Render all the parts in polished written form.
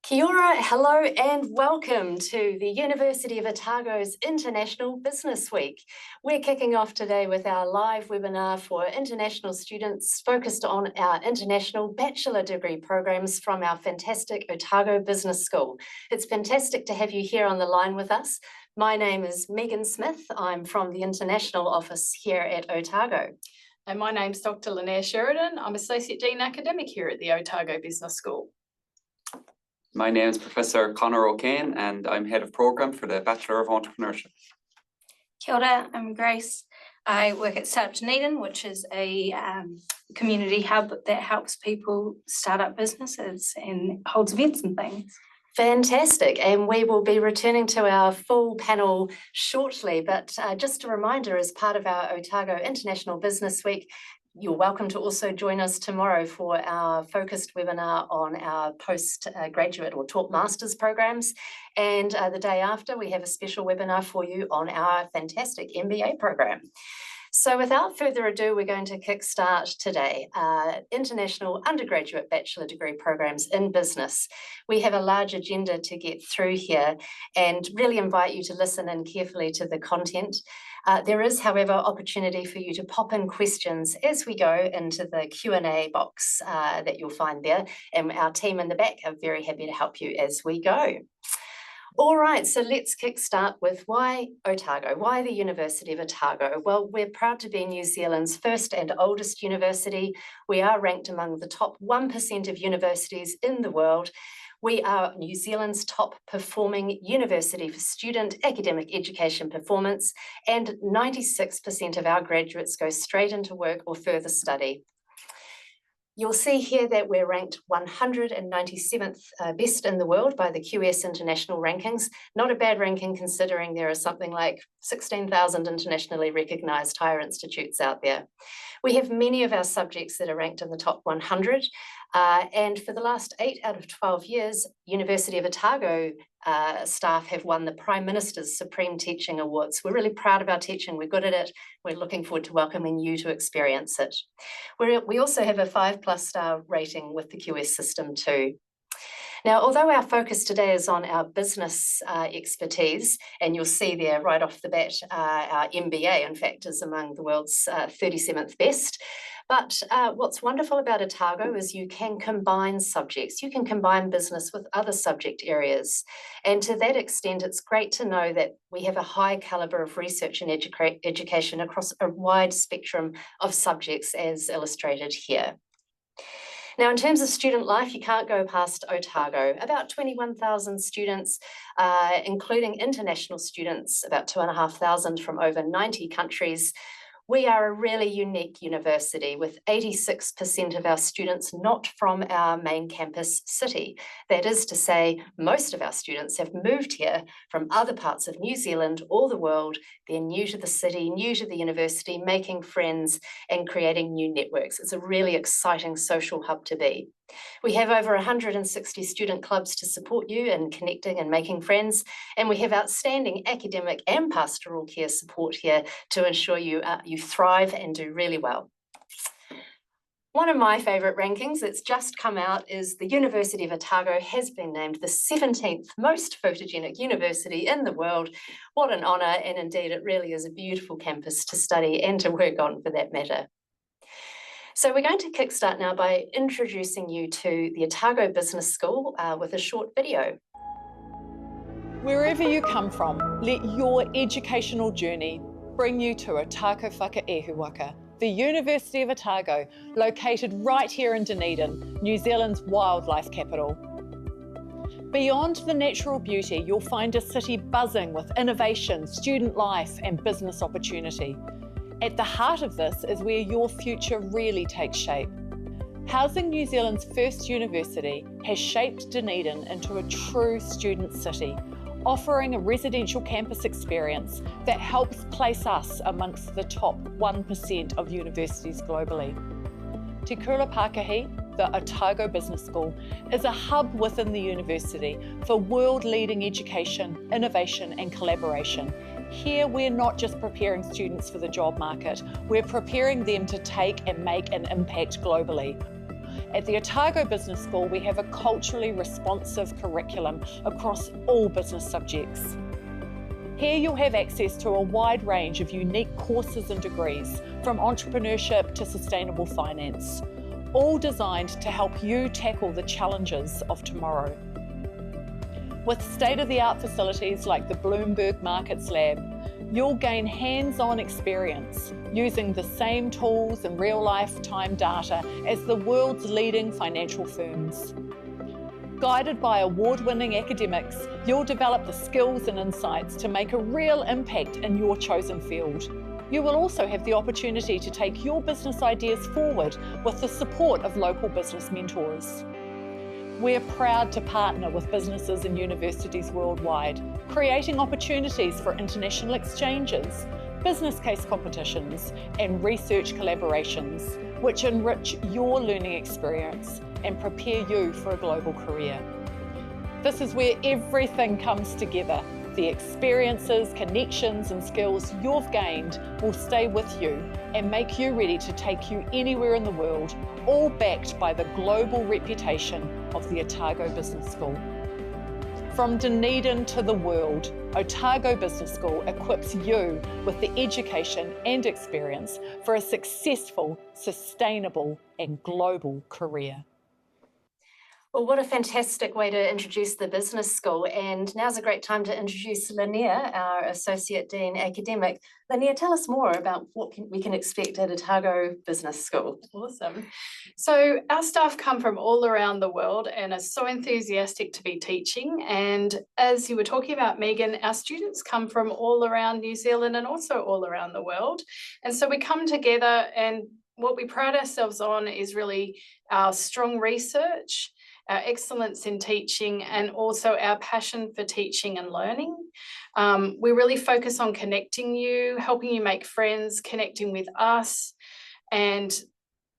Kia ora, hello and welcome to the University of Otago's International Business Week. We're kicking off today with our live webinar for international students focused on our international bachelor degree programs from our fantastic Otago Business School. It's fantastic to have you here on the line with us. My name is Megan Smith. I'm from the International Office here at Otago. And my name's Dr. Linnea Sheridan. I'm Associate Dean Academic here at the Otago Business School. My name is Professor Conor O'Kane and I'm Head of Programme for the Bachelor of Entrepreneurship. Kia ora, I'm Grace. I work at StartUp Dunedin, which is a community hub that helps people start up businesses and holds events and things. Fantastic, and we will be returning to our full panel shortly, but just a reminder, as part of our Otago International Business Week, you're welcome to also join us tomorrow for our focused webinar on our postgraduate or taught masters programs. And the day after, we have a special webinar for you on our fantastic MBA program. So without further ado, we're going to kickstart today, international undergraduate bachelor degree programs in business. We have a large agenda to get through here and really invite you to listen in carefully to the content. There is, however, opportunity for you to pop in questions as we go into the Q&A box that you'll find there, and our team in the back are very happy to help you as we go. All right, so let's kickstart with why Otago, why the University of Otago? Well, we're proud to be New Zealand's first and oldest university. We are ranked among the top 1% of universities in the world. We are New Zealand's top performing university for student academic education performance, and 96% of our graduates go straight into work or further study. You'll see here that we're ranked 197th best in the world by the QS International Rankings. Not a bad ranking considering there are something like 16,000 internationally recognised higher institutes out there. We have many of our subjects that are ranked in the top 100. And for the last 8 out of 12 years, University of Otago staff have won the Prime Minister's Supreme Teaching Awards. We're really proud of our teaching. We're good at it. We're looking forward to welcoming you to experience it. We also have a 5+ star rating with the QS system too. Now, although our focus today is on our business expertise, and you'll see there right off the bat, our MBA, in fact, is among the world's 37th best. But what's wonderful about Otago is you can combine subjects. You can combine business with other subject areas. And to that extent, it's great to know that we have a high calibre of research and education across a wide spectrum of subjects, as illustrated here. Now, in terms of student life, you can't go past Otago. About 21,000 students, including international students, about 2,500 from over 90 countries. We are a really unique university with 86% of our students not from our main campus city. That is to say, most of our students have moved here from other parts of New Zealand or the world. They're new to the city, new to the university, making friends and creating new networks. It's a really exciting social hub to be. We have over 160 student clubs to support you in connecting and making friends, and we have outstanding academic and pastoral care support here to ensure you thrive and do really well. One of my favourite rankings that's just come out is the University of Otago has been named the 17th most photogenic university in the world. What an honour, and indeed it really is a beautiful campus to study and to work on for that matter. So we're going to kickstart now by introducing you to the Otago Business School with a short video. Wherever you come from, let your educational journey bring you to Otago Whakaehuaka, the University of Otago, located right here in Dunedin, New Zealand's wildlife capital. Beyond the natural beauty, you'll find a city buzzing with innovation, student life and business opportunity. At the heart of this is where your future really takes shape. Housing New Zealand's first university has shaped Dunedin into a true student city, offering a residential campus experience that helps place us amongst the top 1% of universities globally. Te Kura Pākehī, the Otago Business School, is a hub within the university for world-leading education, innovation and collaboration. Here, we're not just preparing students for the job market, we're preparing them to take and make an impact globally. At the Otago Business School, we have a culturally responsive curriculum across all business subjects. Here you'll have access to a wide range of unique courses and degrees, from entrepreneurship to sustainable finance, all designed to help you tackle the challenges of tomorrow. With state-of-the-art facilities like the Bloomberg Markets Lab, you'll gain hands-on experience using the same tools and real-life time data as the world's leading financial firms. Guided by award-winning academics, you'll develop the skills and insights to make a real impact in your chosen field. You will also have the opportunity to take your business ideas forward with the support of local business mentors. We're proud to partner with businesses and universities worldwide, creating opportunities for international exchanges, business case competitions, and research collaborations, which enrich your learning experience and prepare you for a global career. This is where everything comes together. The experiences, connections, and skills you've gained will stay with you and make you ready to take you anywhere in the world, all backed by the global reputation of the Otago Business School. From Dunedin to the world, Otago Business School equips you with the education and experience for a successful, sustainable, and global career. Well, what a fantastic way to introduce the business school. And now's a great time to introduce Linnea, our Associate Dean Academic. Linnea, tell us more about what we can expect at Otago Business School. Awesome. So our staff come from all around the world and are so enthusiastic to be teaching. And as you were talking about, Megan, our students come from all around New Zealand and also all around the world. And so we come together, and what we pride ourselves on is really our strong research, our excellence in teaching, and also our passion for teaching and learning. We really focus on connecting you, helping you make friends, connecting with us, and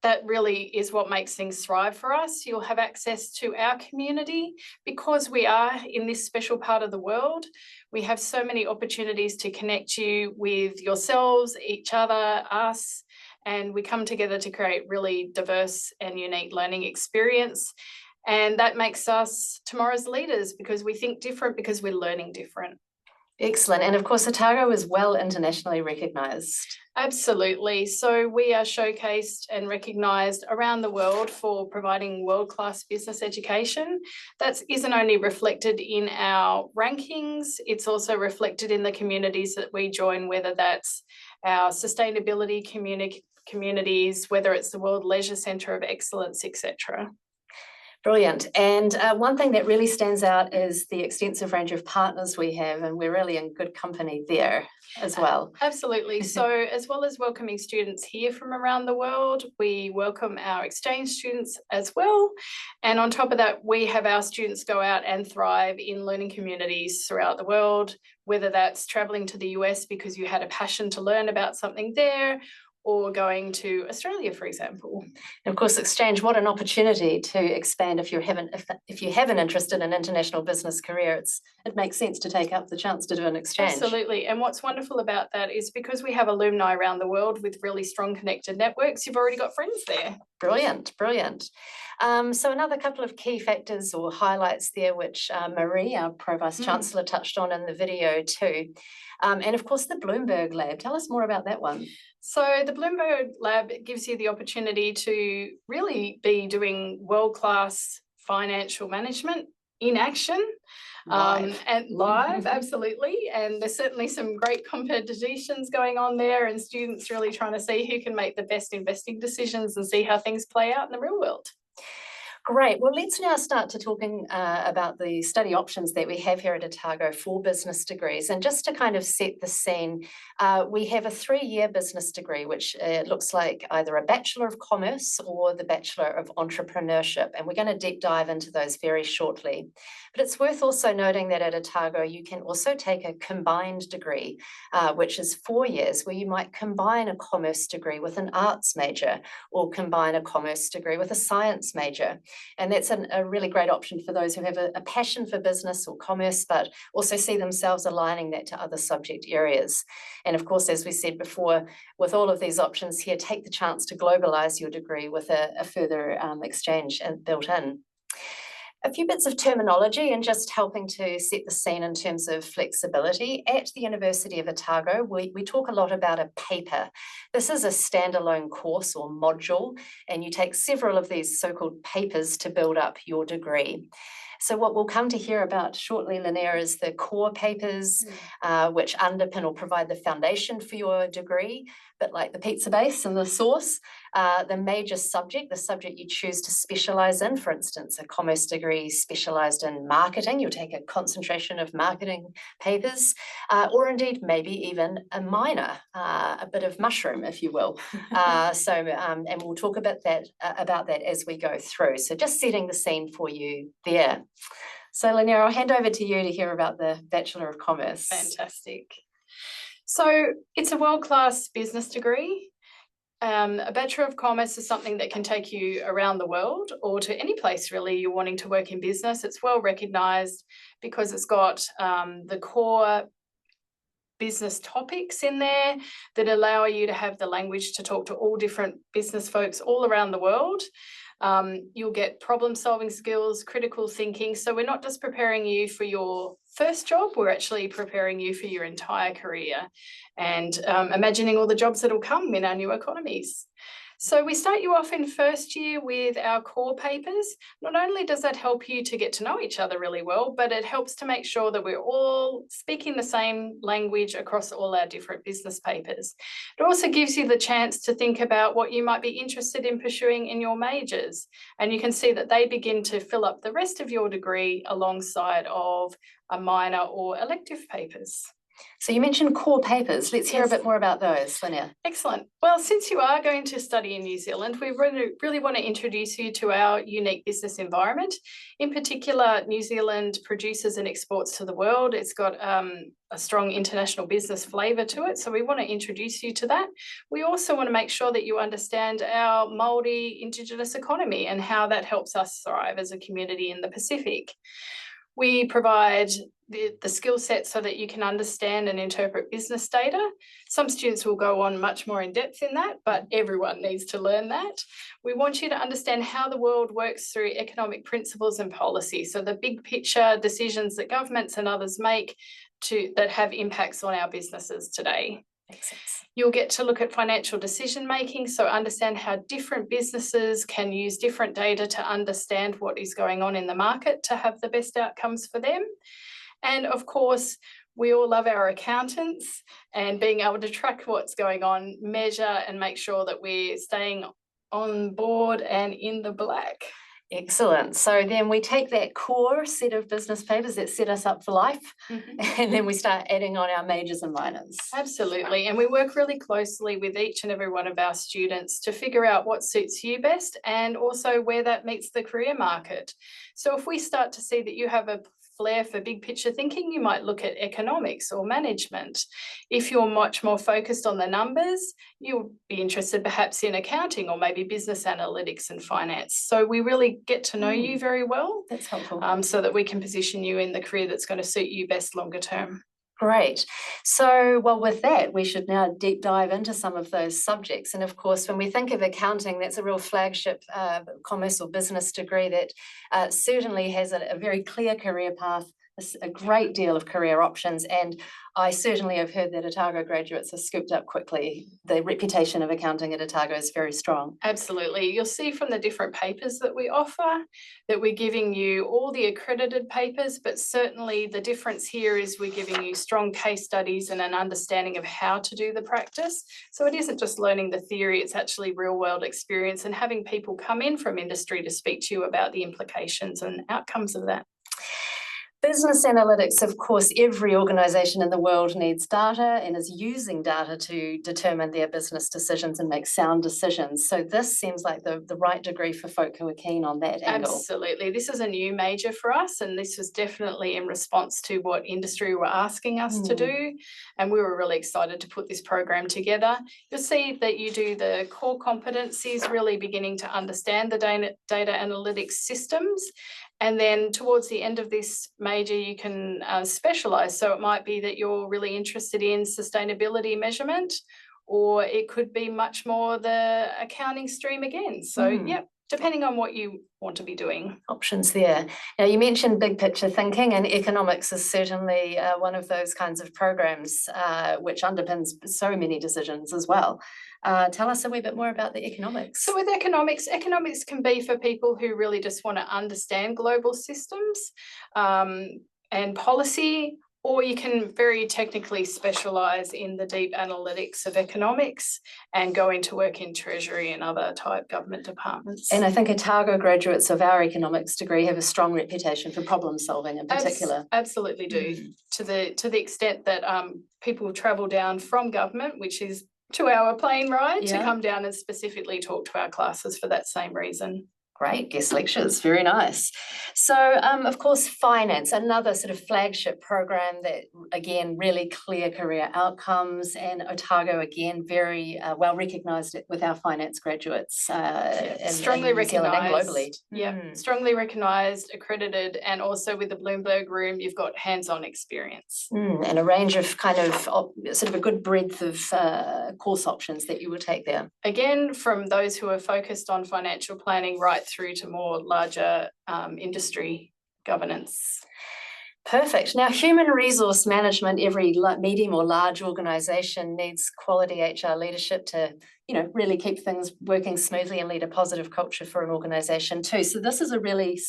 that really is what makes things thrive for us. You'll have access to our community because we are in this special part of the world. We have so many opportunities to connect you with yourselves, each other, us, and we come together to create really diverse and unique learning experience. And that makes us tomorrow's leaders because we think different, because we're learning different. Excellent. And of course, Otago is well internationally recognised. Absolutely. So we are showcased and recognised around the world for providing world-class business education. That isn't only reflected in our rankings, it's also reflected in the communities that we join, whether that's our sustainability communities, whether it's the World Leisure Centre of Excellence, etc. Brilliant. And one thing that really stands out is the extensive range of partners we have, and we're really in good company there as well. Absolutely. So as well as welcoming students here from around the world, we welcome our exchange students as well. And on top of that, we have our students go out and thrive in learning communities throughout the world, whether that's traveling to the US because you had a passion to learn about something there, or going to Australia, for example. And of course, exchange, what an opportunity to expand if you have an interest in an international business career. It makes sense to take up the chance to do an exchange. Absolutely. And what's wonderful about that is because we have alumni around the world with really strong connected networks, you've already got friends there. Brilliant, brilliant. So another couple of key factors or highlights there, which Marie, our Pro-Vice Chancellor, touched on in the video too. And of course, the Bloomberg Lab. Tell us more about that one. So the Bloomberg Lab gives you the opportunity to really be doing world-class financial management in action. And live, absolutely. And there's certainly some great competitions going on there, and students really trying to see who can make the best investing decisions and see how things play out in the real world. Great. Well, let's now start to talking about the study options that we have here at Otago for business degrees. And just to kind of set the scene, we have a 3-year business degree, which looks like either a Bachelor of Commerce or the Bachelor of Entrepreneurship. And we're going to deep dive into those very shortly. But it's worth also noting that at Otago, you can also take a combined degree, which is 4 years, where you might combine a commerce degree with an arts major or combine a commerce degree with a science major. And that's a really great option for those who have a passion for business or commerce, but also see themselves aligning that to other subject areas. And of course, as we said before, with all of these options here, take the chance to globalize your degree with a further exchange built in. A few bits of terminology and just helping to set the scene in terms of flexibility. At the University of Otago, we talk a lot about a paper. This is a standalone course or module, and you take several of these so-called papers to build up your degree. So what we'll come to hear about shortly, Linnea, is the core papers, which underpin or provide the foundation for your degree, but like the pizza base and the sauce, the major subject, the subject you choose to specialize in. For instance, a commerce degree specialized in marketing, you'll take a concentration of marketing papers, or indeed maybe even a minor, a bit of mushroom, if you will. And we'll talk about that as we go through. So just setting the scene for you there. So Linnea, I'll hand over to you to hear about the Bachelor of Commerce. Fantastic. So it's a world-class business degree. A Bachelor of Commerce is something that can take you around the world or to any place really you're wanting to work in business. It's well recognised because it's got the core business topics in there that allow you to have the language to talk to all different business folks all around the world. You'll get problem-solving skills, critical thinking. So we're not just preparing you for your first job, we're actually preparing you for your entire career and imagining all the jobs that will come in our new economies. So we start you off in first year with our core papers. Not only does that help you to get to know each other really well, but it helps to make sure that we're all speaking the same language across all our different business papers. It also gives you the chance to think about what you might be interested in pursuing in your majors. And you can see that they begin to fill up the rest of your degree alongside of a minor or elective papers. So you mentioned core papers. Let's hear a bit more about those, Linnea. Excellent. Well, since you are going to study in New Zealand, we really want to introduce you to our unique business environment. In particular, New Zealand produces and exports to the world. It's got a strong international business flavour to it, so we want to introduce you to that. We also want to make sure that you understand our Māori Indigenous economy and how that helps us thrive as a community in the Pacific. We provide the skill set so that you can understand and interpret business data. Some students will go on much more in depth in that, but everyone needs to learn that. We want you to understand how the world works through economic principles and policy. So the big picture decisions that governments and others make that have impacts on our businesses today. Makes sense. You'll get to look at financial decision making, so understand how different businesses can use different data to understand what is going on in the market to have the best outcomes for them. And of course, we all love our accountants and being able to track what's going on, measure and make sure that we're staying on board and in the black. Excellent. So then we take that core set of business papers that set us up for life, and then we start adding on our majors and minors. Absolutely. And we work really closely with each and every one of our students to figure out what suits you best and also where that meets the career market. So if we start to see that you have a flair for big picture thinking, you might look at economics or management. If you're much more focused on the numbers, you'll be interested perhaps in accounting or maybe business analytics and finance. So we really get to know you very well. That's helpful. So that we can position you in the career that's going to suit you best longer term. Great. So, well, with that, we should now deep dive into some of those subjects. And of course, when we think of accounting, that's a real flagship commerce or business degree that certainly has a very clear career path, a great deal of career options. And I certainly have heard that Otago graduates are scooped up quickly. The reputation of accounting at Otago is very strong. Absolutely. You'll see from the different papers that we offer that we're giving you all the accredited papers, but certainly the difference here is we're giving you strong case studies and an understanding of how to do the practice. So it isn't just learning the theory, it's actually real world experience and having people come in from industry to speak to you about the implications and outcomes of that. Business analytics, of course, every organisation in the world needs data and is using data to determine their business decisions and make sound decisions. So this seems like the right degree for folk who are keen on that angle. Absolutely. This is a new major for us, and this was definitely in response to what industry were asking us to do. And we were really excited to put this program together. You'll see that you do the core competencies, really beginning to understand the data analytics systems. And then towards the end of this major, you can specialise. So it might be that you're really interested in sustainability measurement, or it could be much more the accounting stream again. So, yeah, depending on what you want to be doing. Options there. Now, you mentioned big picture thinking, and economics is certainly one of those kinds of programs which underpins so many decisions as well. Tell us a wee bit more about the economics. So with economics can be for people who really just want to understand global systems and policy, or you can very technically specialise in the deep analytics of economics and go into work in Treasury and other type government departments. And I think Otago graduates of our economics degree have a strong reputation for problem solving in particular. Absolutely do, to the extent that people travel down from government, which is 2-hour plane ride, to come down and specifically talk to our classes for that same reason. Great, guest lectures, very nice. So, of course, finance, another sort of flagship program that, again, really clear career outcomes, and Otago, again, very well recognised with our finance graduates strongly in New Zealand and recognised. globally. Yeah, strongly recognised, accredited, and also with the Bloomberg Room, you've got hands-on experience. And a range of kind of sort of a good breadth of course options that you will take there. Again, from those who are focused on financial planning right through to more larger industry governance. Perfect. Now, human resource management, every medium or large organisation needs quality HR leadership to, really keep things working smoothly and lead a positive culture for an organisation too. So this is a really,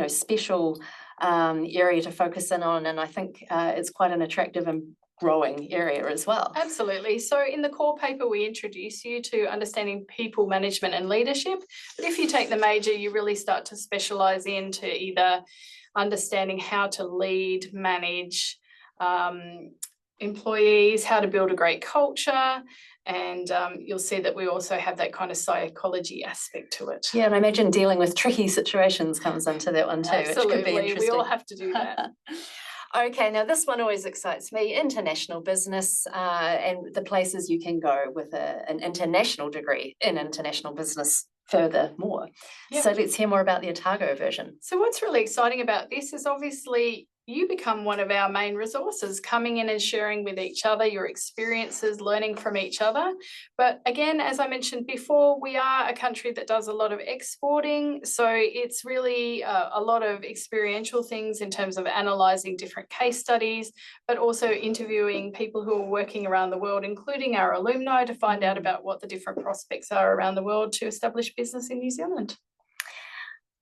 special area to focus in on, and I think it's quite an attractive and growing area as well. Absolutely. So in the core paper, we introduce you to understanding people management and leadership. But if you take the major, you really start to specialise into either understanding how to lead, manage employees, how to build a great culture. And you'll see that we also have that kind of psychology aspect to it. Yeah, and I imagine dealing with tricky situations comes into that one too. Absolutely. Which could be interesting. We all have to do that. Okay, now this one always excites me, international business and the places you can go with an international degree in international business furthermore. Yep. So let's hear more about the Otago version. So what's really exciting about this is obviously you become one of our main resources, coming in and sharing with each other your experiences, learning from each other. But again, as I mentioned before, we are a country that does a lot of exporting. So it's really a lot of experiential things in terms of analysing different case studies, but also interviewing people who are working around the world, including our alumni, to find out about what the different prospects are around the world to establish business in New Zealand.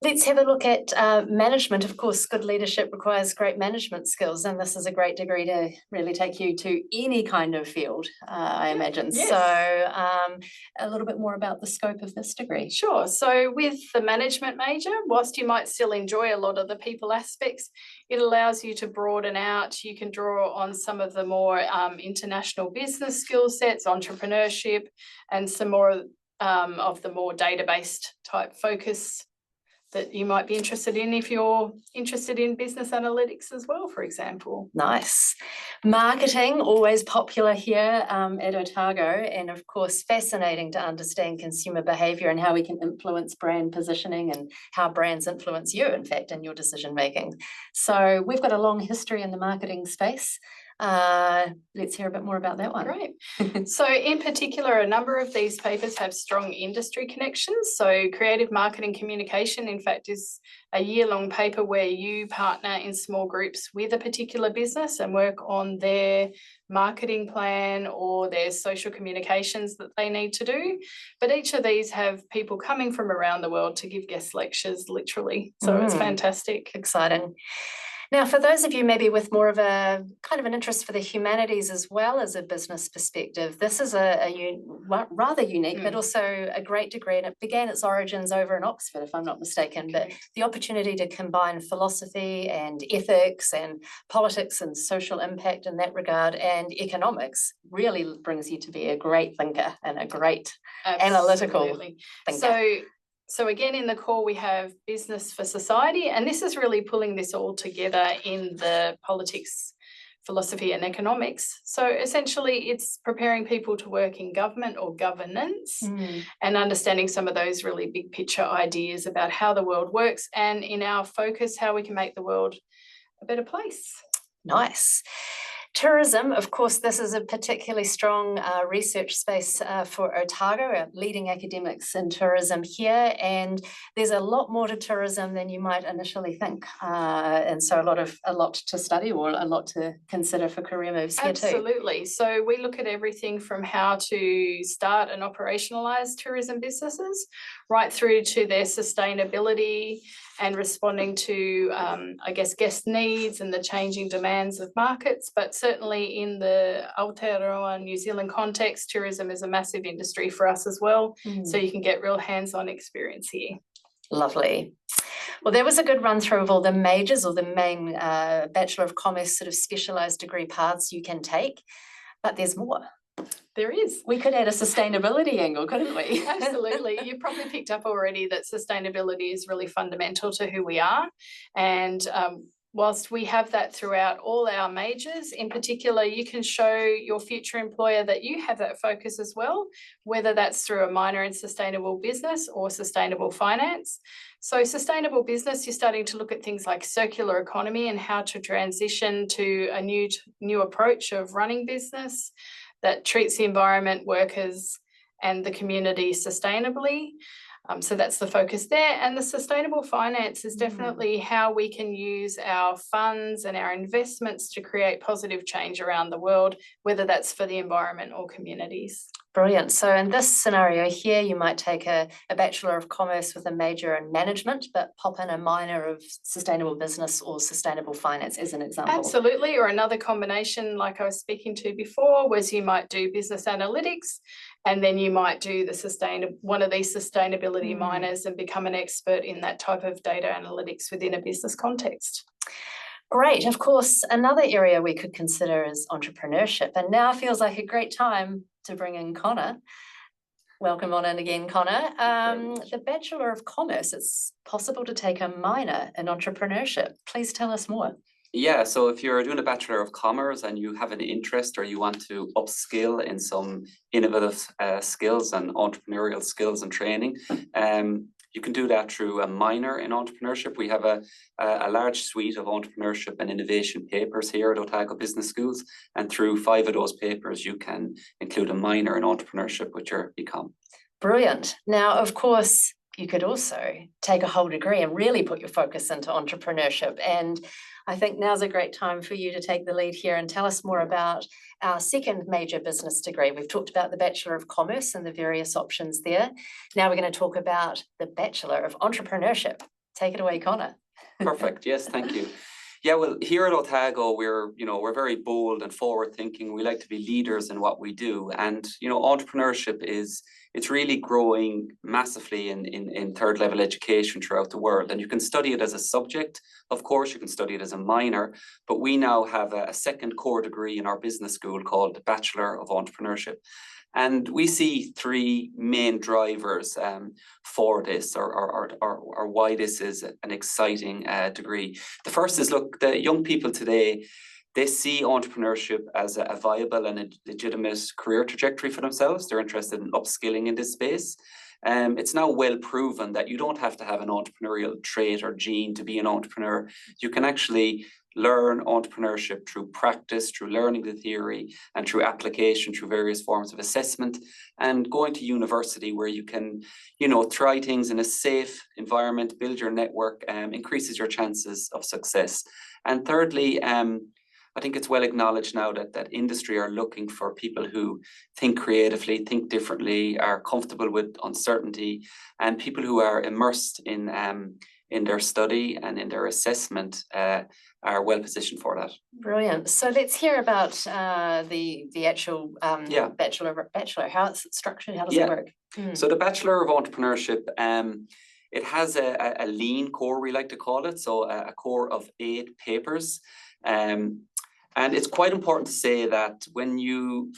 Let's have a look at management. Of course, good leadership requires great management skills, and this is a great degree to really take you to any kind of field, I imagine. Yes. So a little bit more about the scope of this degree. Sure. So with the management major, whilst you might still enjoy a lot of the people aspects, it allows you to broaden out. You can draw on some of the more international business skill sets, entrepreneurship, and some more of the more data-based type focus that you might be interested in if you're interested in business analytics as well, for example. Nice. Marketing, always popular here at Otago, and of course fascinating to understand consumer behaviour and how we can influence brand positioning and how brands influence you, in fact, in your decision making. So we've got a long history in the marketing space. Let's hear a bit more about that one. Great. So in particular, a number of these papers have strong industry connections. So creative marketing communication, in fact, is a year-long paper where you partner in small groups with a particular business and work on their marketing plan or their social communications that they need to do. But each of these have people coming from around the world to give guest lectures, literally. So it's fantastic. Exciting. Now, for those of you maybe with more of a kind of an interest for the humanities as well as a business perspective, this is rather unique, but also a great degree. And it began its origins over in Oxford, if I'm not mistaken. But the opportunity to combine philosophy and ethics and politics and social impact in that regard and economics really brings you to be a great thinker and a great analytical thinker. So again, in the core, we have business for society, and this is really pulling this all together in the politics, philosophy and economics. So essentially, it's preparing people to work in government or governance and understanding some of those really big picture ideas about how the world works, and in our focus, how we can make the world a better place. Nice. Tourism, of course, this is a particularly strong research space for Otago, leading academics in tourism here, and there's a lot more to tourism than you might initially think, and so a lot to study or a lot to consider for career moves here too. Absolutely. So we look at everything from how to start and operationalize tourism businesses right through to their sustainability and responding to, I guess, guest needs and the changing demands of markets. But certainly in the Aotearoa New Zealand context, tourism is a massive industry for us as well. So you can get real hands-on experience here. Lovely. Well, there was a good run through of all the majors or the main Bachelor of Commerce sort of specialised degree paths you can take, but there's more. There is. We could add a sustainability angle, couldn't we? Absolutely. You've probably picked up already that sustainability is really fundamental to who we are. And whilst we have that throughout all our majors, in particular, you can show your future employer that you have that focus as well, whether that's through a minor in sustainable business or sustainable finance. So sustainable business, you're starting to look at things like circular economy and how to transition to a new approach of running business that treats the environment, workers, and the community sustainably. So that's the focus there. And the sustainable finance is definitely how we can use our funds and our investments to create positive change around the world, whether that's for the environment or communities. Brilliant. So in this scenario here, you might take a Bachelor of Commerce with a major in management, but pop in a minor of sustainable business or sustainable finance as an example. Absolutely. Or another combination, like I was speaking to before, was you might do business analytics, and then you might do one of these sustainability minors and become an expert in that type of data analytics within a business context. Great. Of course, another area we could consider is entrepreneurship. And now feels like a great time to bring in Connor. Welcome on in again, Connor. The Bachelor of Commerce, it's possible to take a minor in entrepreneurship. Please tell us more. Yeah, so if you're doing a Bachelor of Commerce and you have an interest or you want to upskill in some innovative skills and entrepreneurial skills and training, you can do that through a minor in entrepreneurship. We have a large suite of entrepreneurship and innovation papers here at Otago Business Schools, and through 5 of those papers, you can include a minor in entrepreneurship with your BCom. Brilliant. Now, of course, you could also take a whole degree and really put your focus into entrepreneurship. And I think now's a great time for you to take the lead here and tell us more about our second major business degree. We've talked about the Bachelor of Commerce and the various options there. Now we're going to talk about the Bachelor of Entrepreneurship. Take it away, Connor. Perfect. Yes, thank you. Yeah, well, here at Otago, we're very bold and forward thinking. We like to be leaders in what we do. And, entrepreneurship it's really growing massively in third level education throughout the world. And you can study it as a subject. Of course, you can study it as a minor, but we now have a second core degree in our business school called the Bachelor of Entrepreneurship. And we see 3 main drivers for this, or why this is an exciting degree. The first is, look, the young people today, they see entrepreneurship as a viable and a legitimate career trajectory for themselves. They're interested in upskilling in this space. It's now well proven that you don't have to have an entrepreneurial trait or gene to be an entrepreneur. You can actually learn entrepreneurship through practice, through learning the theory, and through application, through various forms of assessment, and going to university where you can, try things in a safe environment, build your network, increases your chances of success. And thirdly, I think it's well acknowledged now that industry are looking for people who think creatively, think differently, are comfortable with uncertainty, and people who are immersed in in their study and in their assessment are well positioned for that. Brilliant. So let's hear about the actual bachelor. How it's structured. How does it work? So the Bachelor of Entrepreneurship, it has a lean core, we like to call it. So a core of 8 papers. And it's quite important to say that when you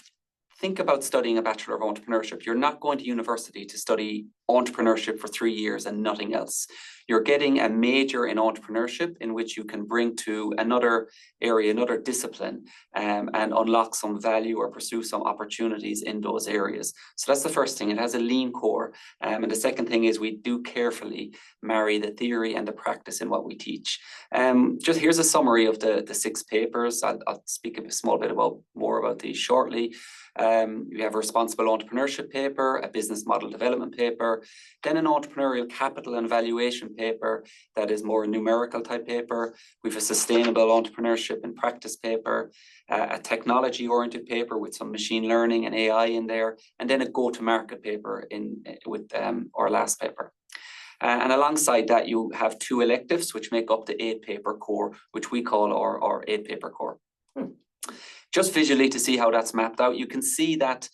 think about studying a Bachelor of Entrepreneurship, you're not going to university to study entrepreneurship for 3 years and nothing else. You're getting a major in entrepreneurship in which you can bring to another area, another discipline, and unlock some value or pursue some opportunities in those areas. So that's the first thing. It has a lean core. And the second thing is we do carefully marry the theory and the practice in what we teach. Just here's a summary of the 6 papers. I'll speak a small bit more about these shortly. We have a responsible entrepreneurship paper, a business model development paper, then an entrepreneurial capital and valuation paper that is more a numerical type paper. We have a sustainable entrepreneurship and practice paper, a technology oriented paper with some machine learning and AI in there, and then a go-to-market paper with our last paper. And alongside that, you have 2 electives, which make up the 8-paper core, which we call our 8-paper core. Just visually to see how that's mapped out, you can see that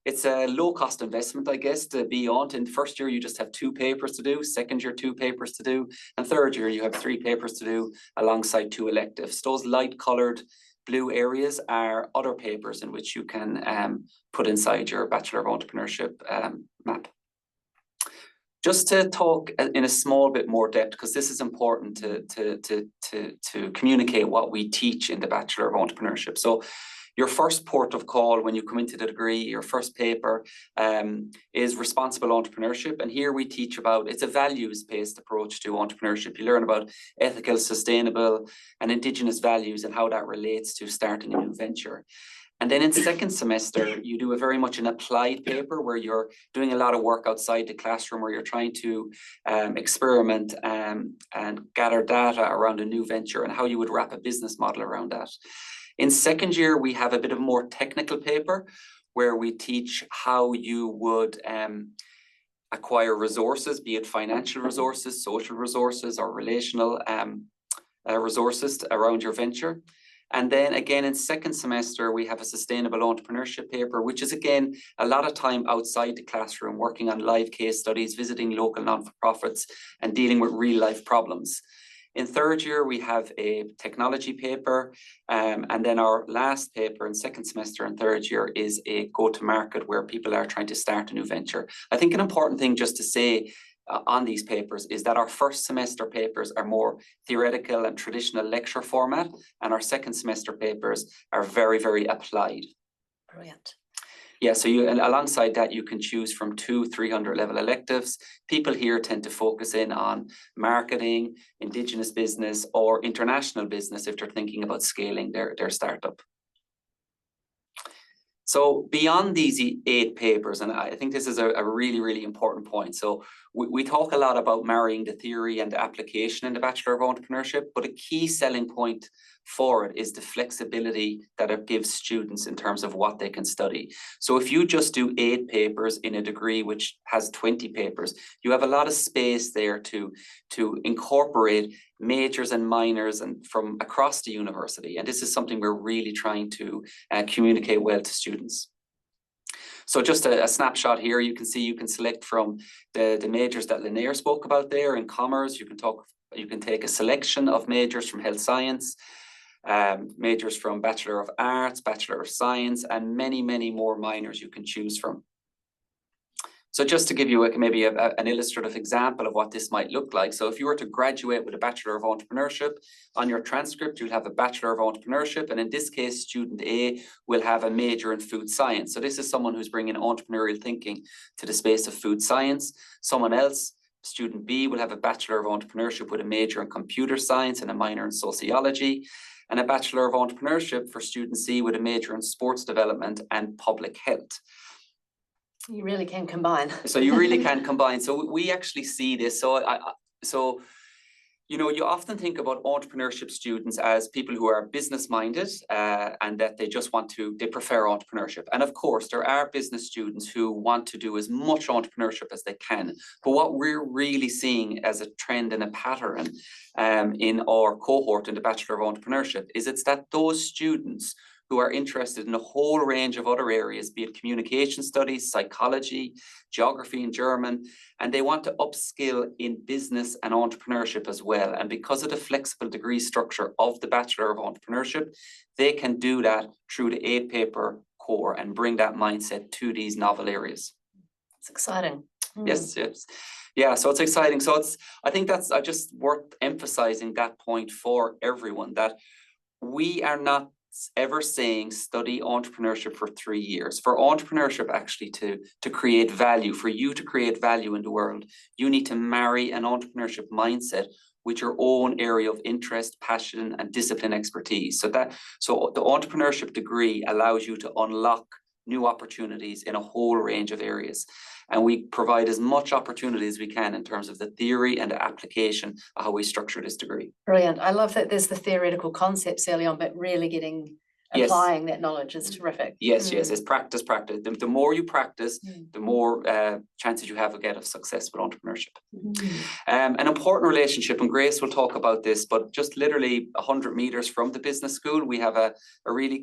it's a low-cost investment, I guess, to be on. In first year, you just have 2 papers to do. Second year, 2 papers to do. And third year, you have 3 papers to do alongside 2 electives. Those light-coloured blue areas are other papers in which you can put inside your Bachelor of Entrepreneurship map. Just to talk in a small bit more depth, because this is important to communicate what we teach in the Bachelor of Entrepreneurship. So your first port of call when you come into the degree, your first paper is responsible entrepreneurship. And here we teach about, it's a values-based approach to entrepreneurship. You learn about ethical, sustainable, and Indigenous values and how that relates to starting a new venture. And then in second semester, you do a very much an applied paper where you're doing a lot of work outside the classroom, where you're trying to experiment and gather data around a new venture and how you would wrap a business model around that. In second year, we have a bit of more technical paper where we teach how you would acquire resources, be it financial resources, social resources, or relational resources around your venture. And then again, in second semester, we have a sustainable entrepreneurship paper, which is again, a lot of time outside the classroom, working on live case studies, visiting local non-for-profits and dealing with real life problems. In third year, we have a technology paper. And then our last paper in second semester and third year is a go-to-market where people are trying to start a new venture. I think an important thing just to say on these papers is that our first semester papers are more theoretical and traditional lecture format, and our second semester papers are very, very applied. Brilliant. Yeah, so alongside that, you can choose from 2 300 level electives. People here tend to focus in on marketing, Indigenous business, or international business if they're thinking about scaling their startup. So beyond these 8 papers, and I think this is a really, really important point. So we talk a lot about marrying the theory and the application in the Bachelor of Entrepreneurship, but a key selling point for it is the flexibility that it gives students in terms of what they can study. So if you just do 8 papers in a degree which has 20 papers, you have a lot of space there to incorporate majors and minors and from across the university. And this is something we're really trying to communicate well to students. So just a snapshot here, you can see you can select from the majors that Linnea spoke about there in commerce. You can take a selection of majors from health science, majors from Bachelor of Arts, Bachelor of Science, and many, many more minors you can choose from. So just to give you maybe an illustrative example of what this might look like. So if you were to graduate with a Bachelor of Entrepreneurship, on your transcript, you'll have a Bachelor of Entrepreneurship. And in this case, student A will have a major in food science. So this is someone who's bringing entrepreneurial thinking to the space of food science. Someone else, student B, will have a Bachelor of Entrepreneurship with a major in computer science and a minor in sociology. And a Bachelor of Entrepreneurship for student C with a major in sports development and public health. You really can combine. So you really can combine. So we actually see this. So You know, you often think about entrepreneurship students as people who are business minded and that they just they prefer entrepreneurship. And of course, there are business students who want to do as much entrepreneurship as they can. But what we're really seeing as a trend and a pattern in our cohort in the Bachelor of Entrepreneurship is it's that those students who are interested in a whole range of other areas, be it communication studies, psychology, geography and German, and they want to upskill in business and entrepreneurship as well. And because of the flexible degree structure of the Bachelor of Entrepreneurship, they can do that through the 8-paper core and bring that mindset to these novel areas. It's exciting. Yes. Yeah, so it's exciting. So I think that's just worth emphasizing that point for everyone, that we are not ever saying study entrepreneurship for 3 years. For entrepreneurship actually to create value, for you to create value in the world, you need to marry an entrepreneurship mindset with your own area of interest, passion, and discipline expertise. So the entrepreneurship degree allows you to unlock new opportunities in a whole range of areas. And we provide as much opportunity as we can in terms of the theory and the application of how we structure this degree. Brilliant. I love that there's the theoretical concepts early on, but really applying that knowledge is terrific. Yes, it's practice. The more you practice, the more chances you have of success with entrepreneurship. An important relationship, and Grace will talk about this, but just literally 100 meters from the business school, we have a really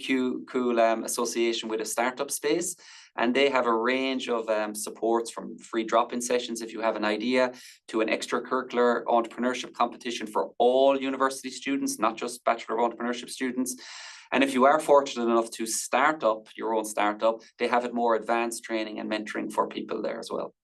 cool association with a startup space. And they have a range of supports, from free drop-in sessions if you have an idea, to an extracurricular entrepreneurship competition for all university students, not just Bachelor of Entrepreneurship students. And if you are fortunate enough to start up your own startup, they have it more advanced training and mentoring for people there as well.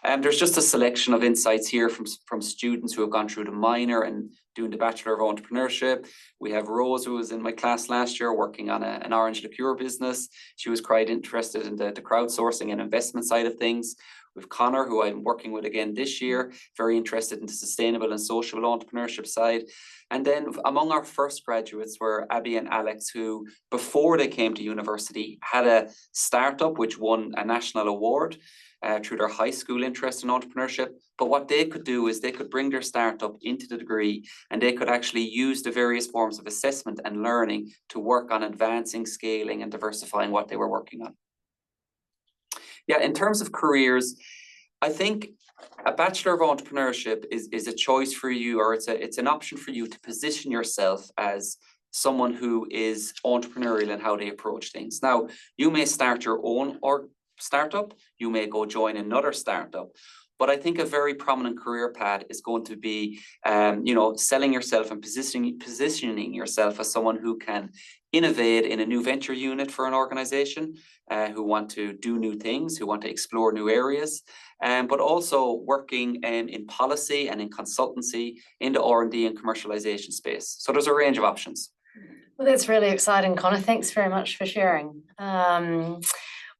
There's just a selection of insights here from students who have gone through the minor and doing the Bachelor of Entrepreneurship. We have Rose, who was in my class last year, working on an orange liqueur business. She was quite interested in the crowdsourcing and investment side of things. We've Connor, who I'm working with again this year, very interested in the sustainable and social entrepreneurship side. And then among our first graduates were Abby and Alex, who before they came to university had a startup which won a national award through their high school interest in entrepreneurship. But what they could do is they could bring their startup into the degree, and they could actually use the various forms of assessment and learning to work on advancing, scaling, and diversifying what they were working on. Yeah, in terms of careers, I think a Bachelor of Entrepreneurship is a choice for you, or it's an option for you to position yourself as someone who is entrepreneurial in how they approach things. Now, you may start your own startup, you may go join another startup, but I think a very prominent career path is going to be, selling yourself and positioning yourself as someone who can innovate in a new venture unit for an organization, who want to do new things, who want to explore new areas, but also working in policy and in consultancy in the R&D and commercialization space. So there's a range of options. Well, that's really exciting, Connor. Thanks very much for sharing.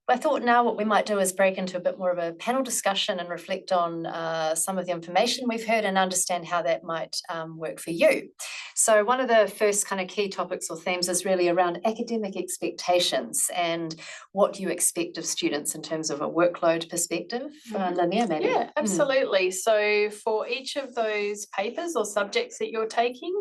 I thought now what we might do is break into a bit more of a panel discussion and reflect on some of the information we've heard and understand how that might work for you. So one of the first kind of key topics or themes is really around academic expectations and what you expect of students in terms of a workload perspective. Linnea, maybe? Yeah, absolutely. So for each of those papers or subjects that you're taking,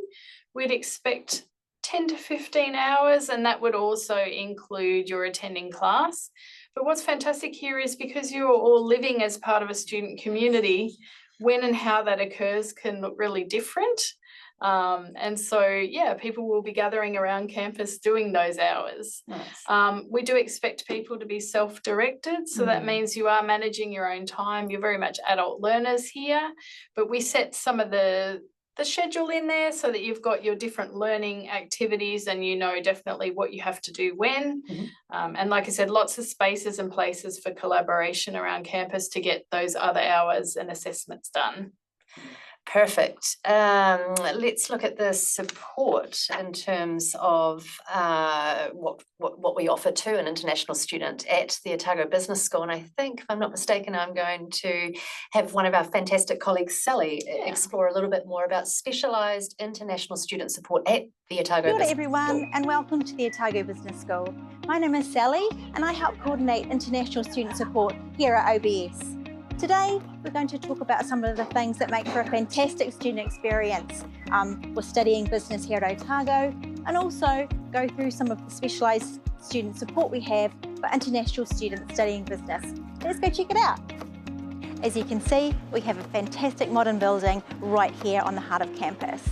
we'd expect 10 to 15 hours, and that would also include your attending class. But what's fantastic here is because you're all living as part of a student community, when and how that occurs can look really different. And so, yeah, people will be gathering around campus doing those hours. Nice. We do expect people to be self-directed. So that means you are managing your own time. You're very much adult learners here, but we set some of the schedule in there so that you've got your different learning activities and you know definitely what you have to do when. And like I said, lots of spaces and places for collaboration around campus to get those other hours and assessments done. Perfect. Let's look at the support in terms of what we offer to an international student at the Otago Business School. And I think, if I'm not mistaken, I'm going to have one of our fantastic colleagues, Sally, explore a little bit more about specialised international student support at the Otago Business School. Hello everyone, and welcome to the Otago Business School. My name is Sally, and I help coordinate international student support here at OBS. Today, we're going to talk about some of the things that make for a fantastic student experience with studying business here at Otago, and also go through some of the specialised student support we have for international students studying business. Let's go check it out. As you can see, we have a fantastic modern building right here on the heart of campus.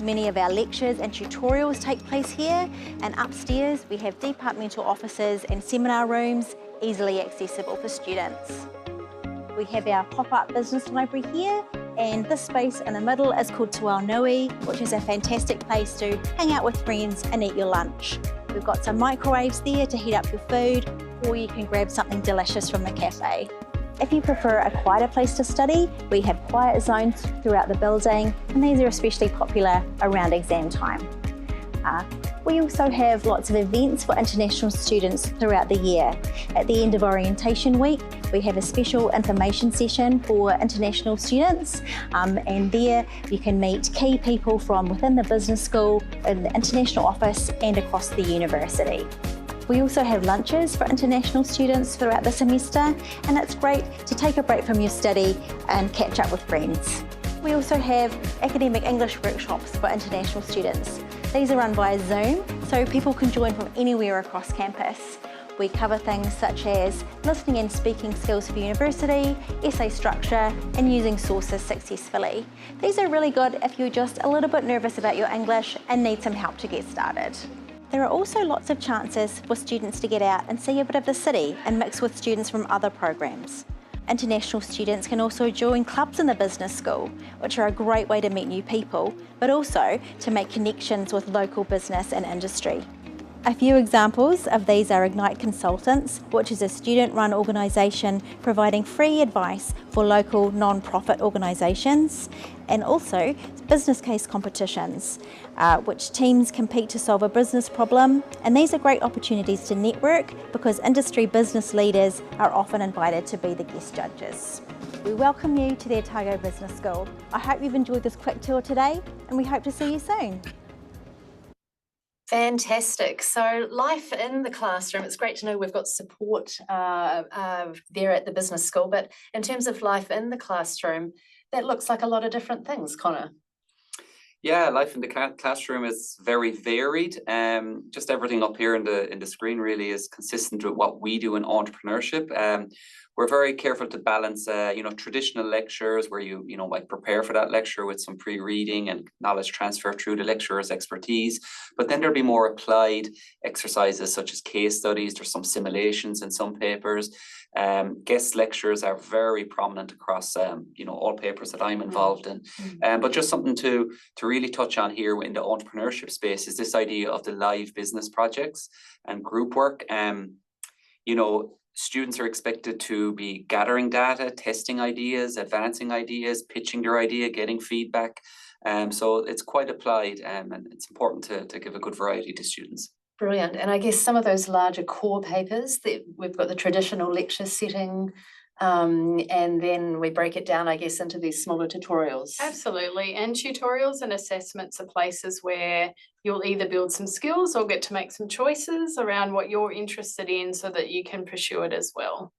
Many of our lectures and tutorials take place here, and upstairs we have departmental offices and seminar rooms easily accessible for students. We have our pop-up business library here, and this space in the middle is called Te Nui, which is a fantastic place to hang out with friends and eat your lunch. We've got some microwaves there to heat up your food, or you can grab something delicious from the cafe. If you prefer a quieter place to study, we have quiet zones throughout the building, and these are especially popular around exam time. We also have lots of events for international students throughout the year. At the end of orientation week, we have a special information session for international students, and there you can meet key people from within the business school, in the international office and across the university. We also have lunches for international students throughout the semester, and it's great to take a break from your study and catch up with friends. We also have academic English workshops for international students. These are run via Zoom, so people can join from anywhere across campus. We cover things such as listening and speaking skills for university, essay structure, and using sources successfully. These are really good if you're just a little bit nervous about your English and need some help to get started. There are also lots of chances for students to get out and see a bit of the city and mix with students from other programs. International students can also join clubs in the business school, which are a great way to meet new people, but also to make connections with local business and industry. A few examples of these are Ignite Consultants, which is a student-run organisation providing free advice for local non-profit organisations, and also business case competitions, which teams compete to solve a business problem. And these are great opportunities to network because industry business leaders are often invited to be the guest judges. We welcome you to the Otago Business School. I hope you've enjoyed this quick tour today, and we hope to see you soon. Fantastic. So life in the classroom, it's great to know we've got support there at the business school, but in terms of life in the classroom, that looks like a lot of different things, Connor. Yeah, life in the classroom is very varied. Just everything up here in the screen really is consistent with what we do in entrepreneurship. We're very careful to balance, traditional lectures where you might prepare for that lecture with some pre-reading and knowledge transfer through the lecturer's expertise. But then there'll be more applied exercises such as case studies. There's some simulations in some papers. Guest lectures are very prominent across, all papers that I'm involved in. But just something to really touch on here in the entrepreneurship space is this idea of the live business projects and group work. Students are expected to be gathering data, testing ideas, advancing ideas, pitching their idea, getting feedback. So it's quite applied, and it's important to give a good variety to students. Brilliant. And I guess some of those larger core papers that we've got the traditional lecture setting, and then we break it down, I guess, into these smaller tutorials. Absolutely. And tutorials and assessments are places where you'll either build some skills or get to make some choices around what you're interested in so that you can pursue it as well.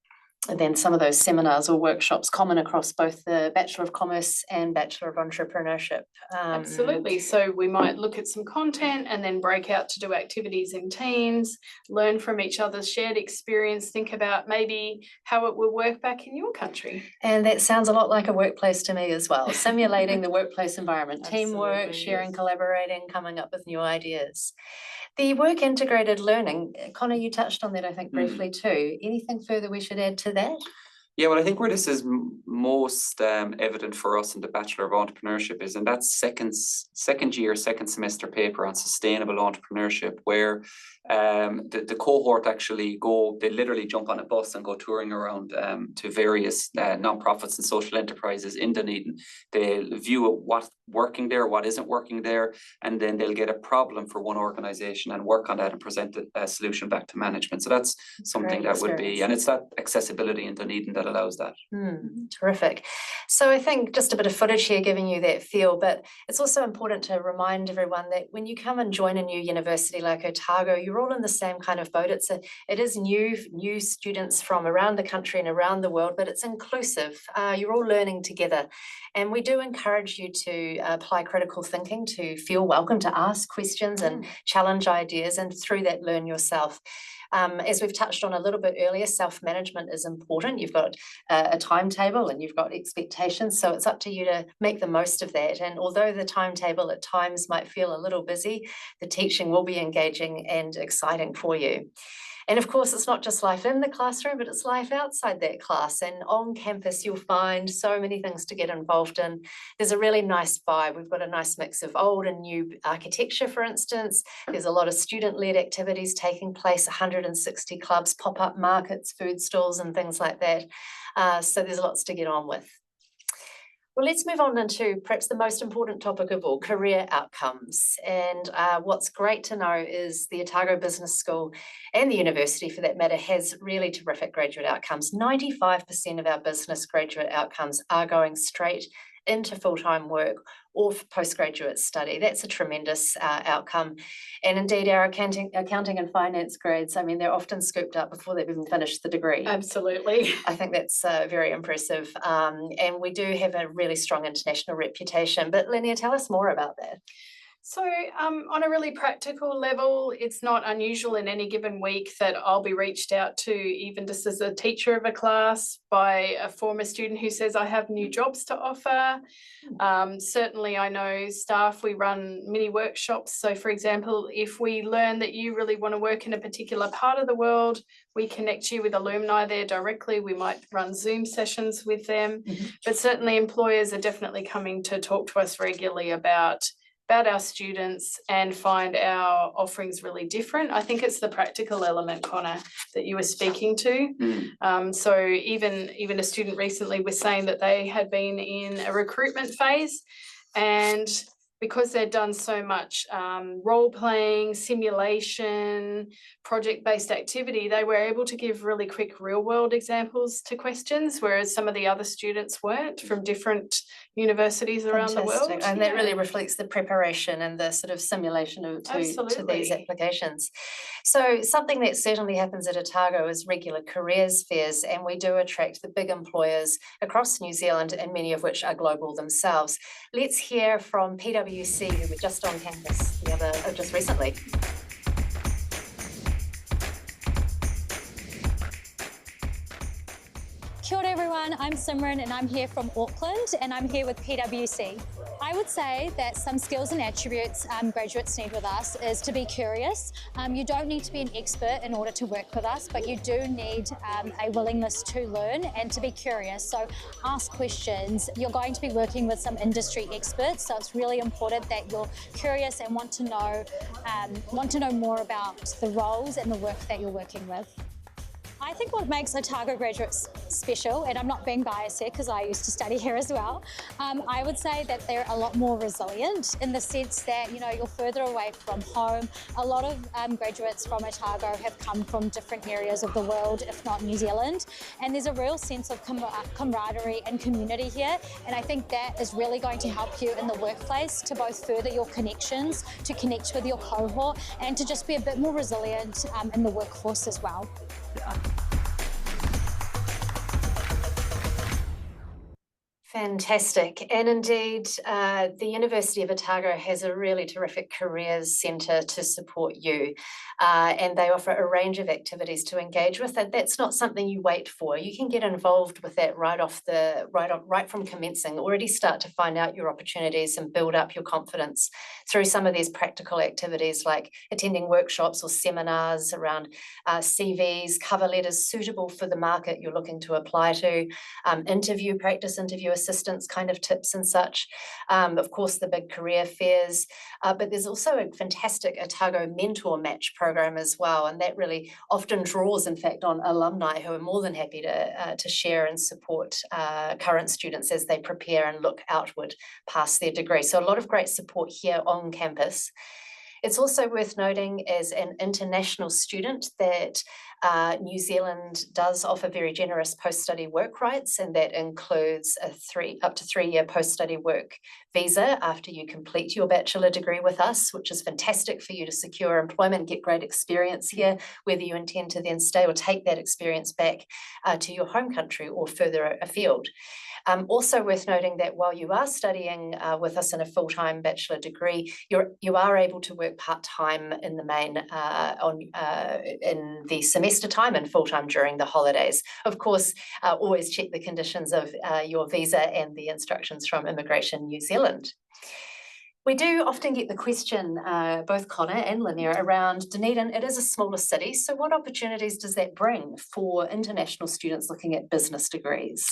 And then some of those seminars or workshops common across both the Bachelor of Commerce and Bachelor of Entrepreneurship. Absolutely. So we might look at some content and then break out to do activities in teams, learn from each other's shared experience, think about maybe how it will work back in your country. And that sounds a lot like a workplace to me as well, simulating the workplace environment, teamwork, sharing, collaborating, coming up with new ideas. The work integrated learning, Connor, you touched on that, I think, briefly too. Anything further we should add to that? Yeah, well, I think where this is most evident for us in the Bachelor of Entrepreneurship is in that second semester paper on sustainable entrepreneurship, where the cohort actually they literally jump on a bus and go touring around to various nonprofits and social enterprises in Dunedin. They'll view what's working there, what isn't working there, and then they'll get a problem for one organization and work on that and present a solution back to management. So that's something that would be, and it's that accessibility in Dunedin that allows that. Terrific. So I think just a bit of footage here giving you that feel, but it's also important to remind everyone that when you come and join a new university like Otago, you're all in the same kind of boat. It is new students from around the country and around the world, but it's inclusive. You're all learning together. And we do encourage you to apply critical thinking, to feel welcome to ask questions and challenge ideas, and through that learn yourself. As we've touched on a little bit earlier, self-management is important. You've got a timetable and you've got expectations, so it's up to you to make the most of that. And although the timetable at times might feel a little busy, the teaching will be engaging and exciting for you. And of course, it's not just life in the classroom, but it's life outside that class. And on campus, you'll find so many things to get involved in. There's a really nice vibe. We've got a nice mix of old and new architecture, for instance. There's a lot of student-led activities taking place, 160 clubs, pop-up markets, food stalls, and things like that. So there's lots to get on with. Well, let's move on into perhaps the most important topic of all, career outcomes. And what's great to know is the Otago Business School and the university, for that matter, has really terrific graduate outcomes. 95% of our business graduate outcomes are going straight into full-time work or postgraduate study. That's a tremendous outcome. And indeed, our accounting and finance grades, I mean, they're often scooped up before they've even finished the degree. Absolutely. I think that's very impressive. And we do have a really strong international reputation. But Linnea, tell us more about that. So on a really practical level, it's not unusual in any given week that I'll be reached out to, even just as a teacher of a class, by a former student who says, I have new jobs to offer. Certainly, I know staff, we run mini workshops. So for example, if we learn that you really want to work in a particular part of the world, we connect you with alumni there directly. We might run Zoom sessions with them. But certainly employers are definitely coming to talk to us regularly about our students and find our offerings really different. I think it's the practical element, Connor, that you were speaking to. So even a student recently was saying that they had been in a recruitment phase, and because they'd done so much role-playing, simulation, project-based activity, they were able to give really quick real-world examples to questions, whereas some of the other students weren't, from different universities around the world. And that really reflects the preparation and the sort of simulation to these applications. So something that certainly happens at Otago is regular careers fairs, and we do attract the big employers across New Zealand, and many of which are global themselves. Let's hear from PwC, who were just on campus just recently. Kia ora everyone, I'm Simran and I'm here from Auckland and I'm here with PwC. I would say that some skills and attributes graduates need with us is to be curious. You don't need to be an expert in order to work with us, but you do need a willingness to learn and to be curious. So ask questions. You're going to be working with some industry experts, so it's really important that you're curious and want to know more about the roles and the work that you're working with. I think what makes Otago graduates special, and I'm not being biased here because I used to study here as well, I would say that they're a lot more resilient in the sense that, you know, you're further away from home. A lot of graduates from Otago have come from different areas of the world, if not New Zealand, and there's a real sense of camaraderie and community here, and I think that is really going to help you in the workplace to both further your connections, to connect with your cohort, and to just be a bit more resilient in the workforce as well. Fantastic. And indeed, the University of Otago has a really terrific careers centre to support you. And they offer a range of activities to engage with. And that's not something you wait for. You can get involved with that right from commencing. Already start to find out your opportunities and build up your confidence through some of these practical activities like attending workshops or seminars around CVs, cover letters suitable for the market you're looking to apply to, interview assistance kind of tips and such. Of course, the big career fairs, but there's also a fantastic Otago mentor match program as well, and that really often draws, in fact, on alumni who are more than happy to share and support current students as they prepare and look outward past their degree. So a lot of great support here on campus. It's also worth noting as an international student that New Zealand does offer very generous post-study work rights, and that includes a up to 3-year post-study work visa after you complete your bachelor degree with us, which is fantastic for you to secure employment, get great experience here, whether you intend to then stay or take that experience back to your home country or further afield. Also worth noting that while you are studying with us in a full-time bachelor degree, you are able to work part-time in the main in the semester time and full-time during the holidays. Of course, always check the conditions of your visa and the instructions from Immigration New Zealand. We do often get the question, both Connor and Linnea, around Dunedin. It is a smaller city, so what opportunities does that bring for international students looking at business degrees?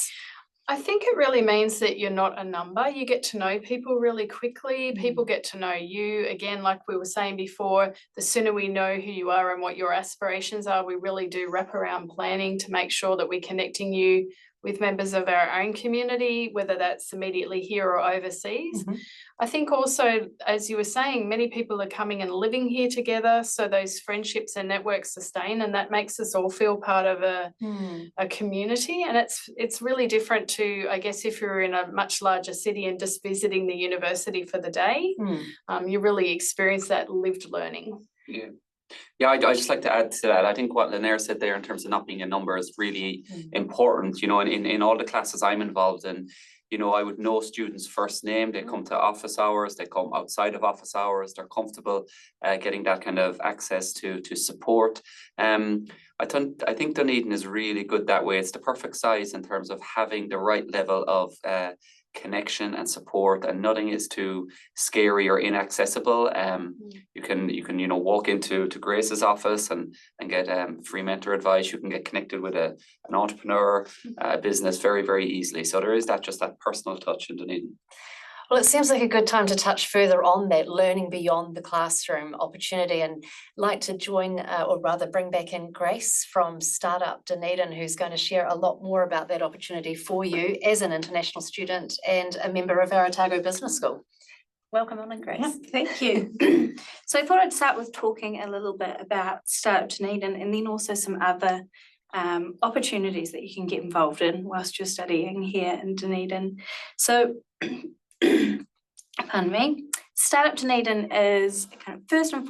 I think it really means that you're not a number. You get to know people really quickly. People get to know you. Again, like we were saying before, the sooner we know who you are and what your aspirations are, we really do wrap around planning to make sure that we're connecting you with members of our own community, whether that's immediately here or overseas. I think also, as you were saying, many people are coming and living here together, so those friendships and networks sustain, and that makes us all feel part of a community. And it's really different to, I guess, if you're in a much larger city and just visiting the university for the day, you really experience that lived learning. Yeah, I just like to add to that. I think what Linnea said there in terms of not being a number is really important. You know, in all the classes I'm involved in, you know, I would know students' first name. They come to office hours, they come outside of office hours, they're comfortable getting that kind of access to support. I think Dunedin is really good that way. It's the perfect size in terms of having the right level of connection and support, and nothing is too scary or inaccessible. You can you know, walk into Grace's office and get free mentor advice. You can get connected with an entrepreneur business very, very easily. So there is just that personal touch in Dunedin. Well, it seems like a good time to touch further on that learning beyond the classroom opportunity, and like to join, or rather bring back in Grace from StartUp Dunedin, who's going to share a lot more about that opportunity for you as an international student and a member of our Otago Business School. Welcome on, Grace. Thank you. So I thought I'd start with talking a little bit about StartUp Dunedin, and then also some other opportunities that you can get involved in whilst you're studying here in Dunedin. So pardon me. StartUp Dunedin is kind of StartUp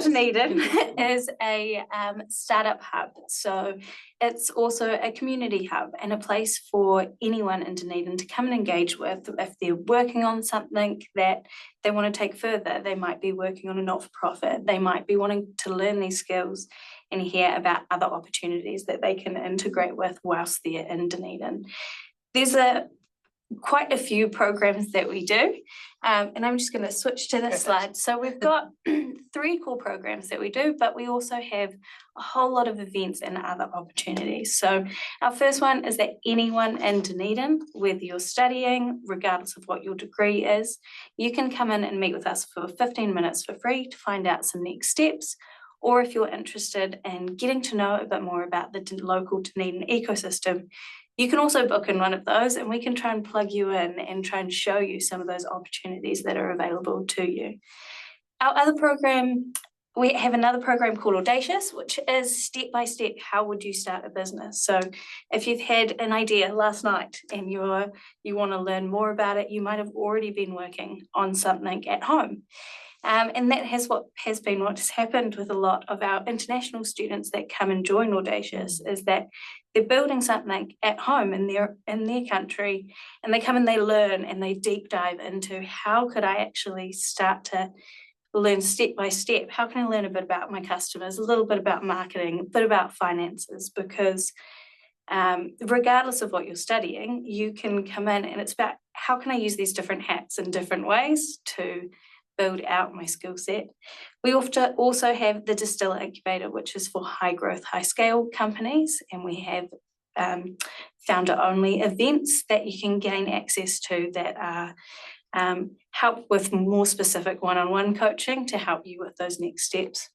Dunedin is a startup hub. So it's also a community hub and a place for anyone in Dunedin to come and engage with if they're working on something that they want to take further. They might be working on a not-for-profit. They might be wanting to learn these skills and hear about other opportunities that they can integrate with whilst they're in Dunedin. There's quite a few programs that we do, and I'm just going to switch to this slide. So we've got 3 core programs that we do, but we also have a whole lot of events and other opportunities. So our first one is that anyone in Dunedin, whether you're studying, regardless of what your degree is, you can come in and meet with us for 15 minutes for free to find out some next steps. Or if you're interested in getting to know a bit more about the local Dunedin ecosystem, you can also book in one of those, and we can try and plug you in and try and show you some of those opportunities that are available to you. Our other program, we have another program called Audacious, which is step-by-step, how would you start a business? So if you've had an idea last night and you want to learn more about it, you might have already been working on something at home. And that has been what has happened with a lot of our international students that come and join Audacious, is that they're building something at home in their country, and they come and they learn and they deep dive into how could I actually start to learn step by step. How can I learn a bit about my customers, a little bit about marketing, a bit about finances? Because regardless of what you're studying, you can come in and it's about how can I use these different hats in different ways to build out my skill set. We often also have the Distiller Incubator, which is for high growth, high scale companies. And we have founder only events that you can gain access to that are help with more specific one-on-one coaching to help you with those next steps.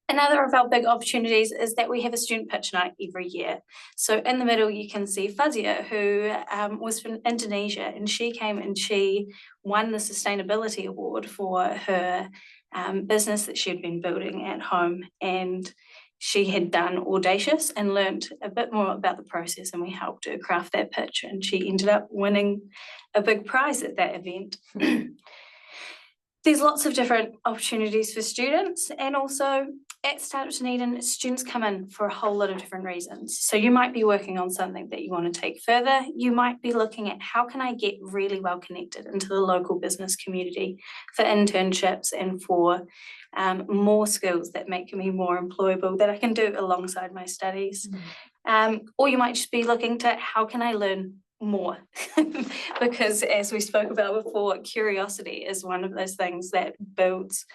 Another of our big opportunities is that we have a student pitch night every year. So in the middle, you can see Fazia, who was from Indonesia, and she came and she won the Sustainability Award for her business that she'd been building at home. And she had done Audacious and learned a bit more about the process, and we helped her craft that pitch, and she ended up winning a big prize at that event. There's lots of different opportunities for students, and also at StartUp Dunedin, students come in for a whole lot of different reasons. So you might be working on something that you want to take further. You might be looking at how can I get really well connected into the local business community for internships and for more skills that make me more employable that I can do alongside my studies. Or you might just be looking to how can I learn more because as we spoke about before, curiosity is one of those things that builds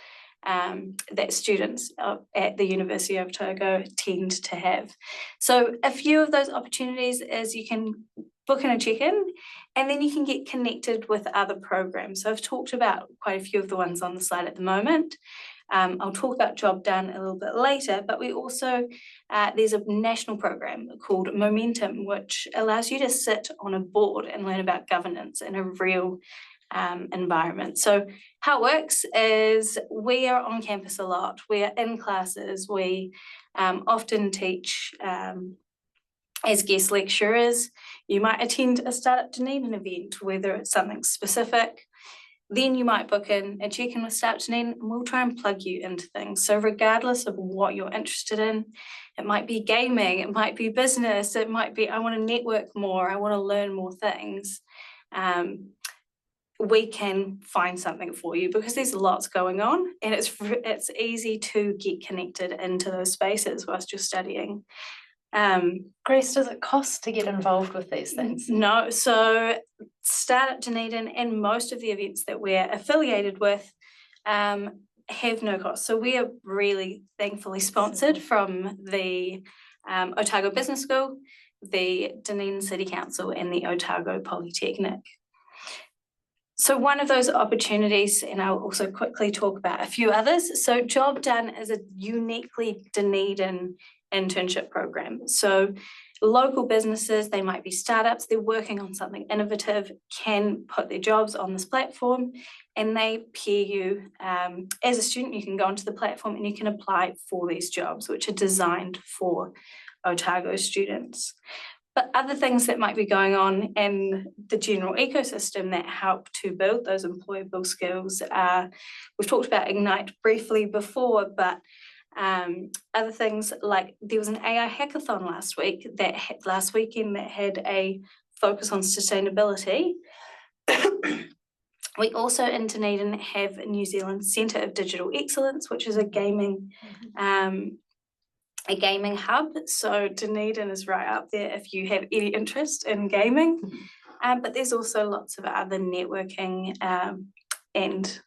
that students at the University of Otago tend to have. So a few of those opportunities is you can book in a check-in and then you can get connected with other programs. So I've talked about quite a few of the ones on the slide at the moment. I'll talk about Job Done a little bit later, but we also, there's a national program called Momentum, which allows you to sit on a board and learn about governance in a real environment. So how it works is we are on campus a lot, we are in classes, we often teach as guest lecturers. You might attend a StartUp Dunedin event, whether it's something specific. Then you might book in a check-in with StartUp Dunedin and we'll try and plug you into things. So regardless of what you're interested in, it might be gaming, it might be business, it might be I want to network more, I want to learn more things. We can find something for you because there's lots going on and it's easy to get connected into those spaces whilst you're studying. Grace, does it cost to get involved with these things? No, so StartUp Dunedin and most of the events that we're affiliated with have no cost. So we are really thankfully sponsored from the Otago Business School, the Dunedin City Council and the Otago Polytechnic. So one of those opportunities, and I'll also quickly talk about a few others. So Job Done is a uniquely Dunedin internship program. So local businesses, they might be startups, they're working on something innovative, can put their jobs on this platform and they pair you. As a student, you can go onto the platform and you can apply for these jobs, which are designed for Otago students. But other things that might be going on in the general ecosystem that help to build those employable skills are, we've talked about Ignite briefly before, but other things like there was an AI hackathon last weekend that had a focus on sustainability. We also in Dunedin have a New Zealand Centre of Digital Excellence, which is a gaming hub. So Dunedin is right up there if you have any interest in gaming. But there's also lots of other networking and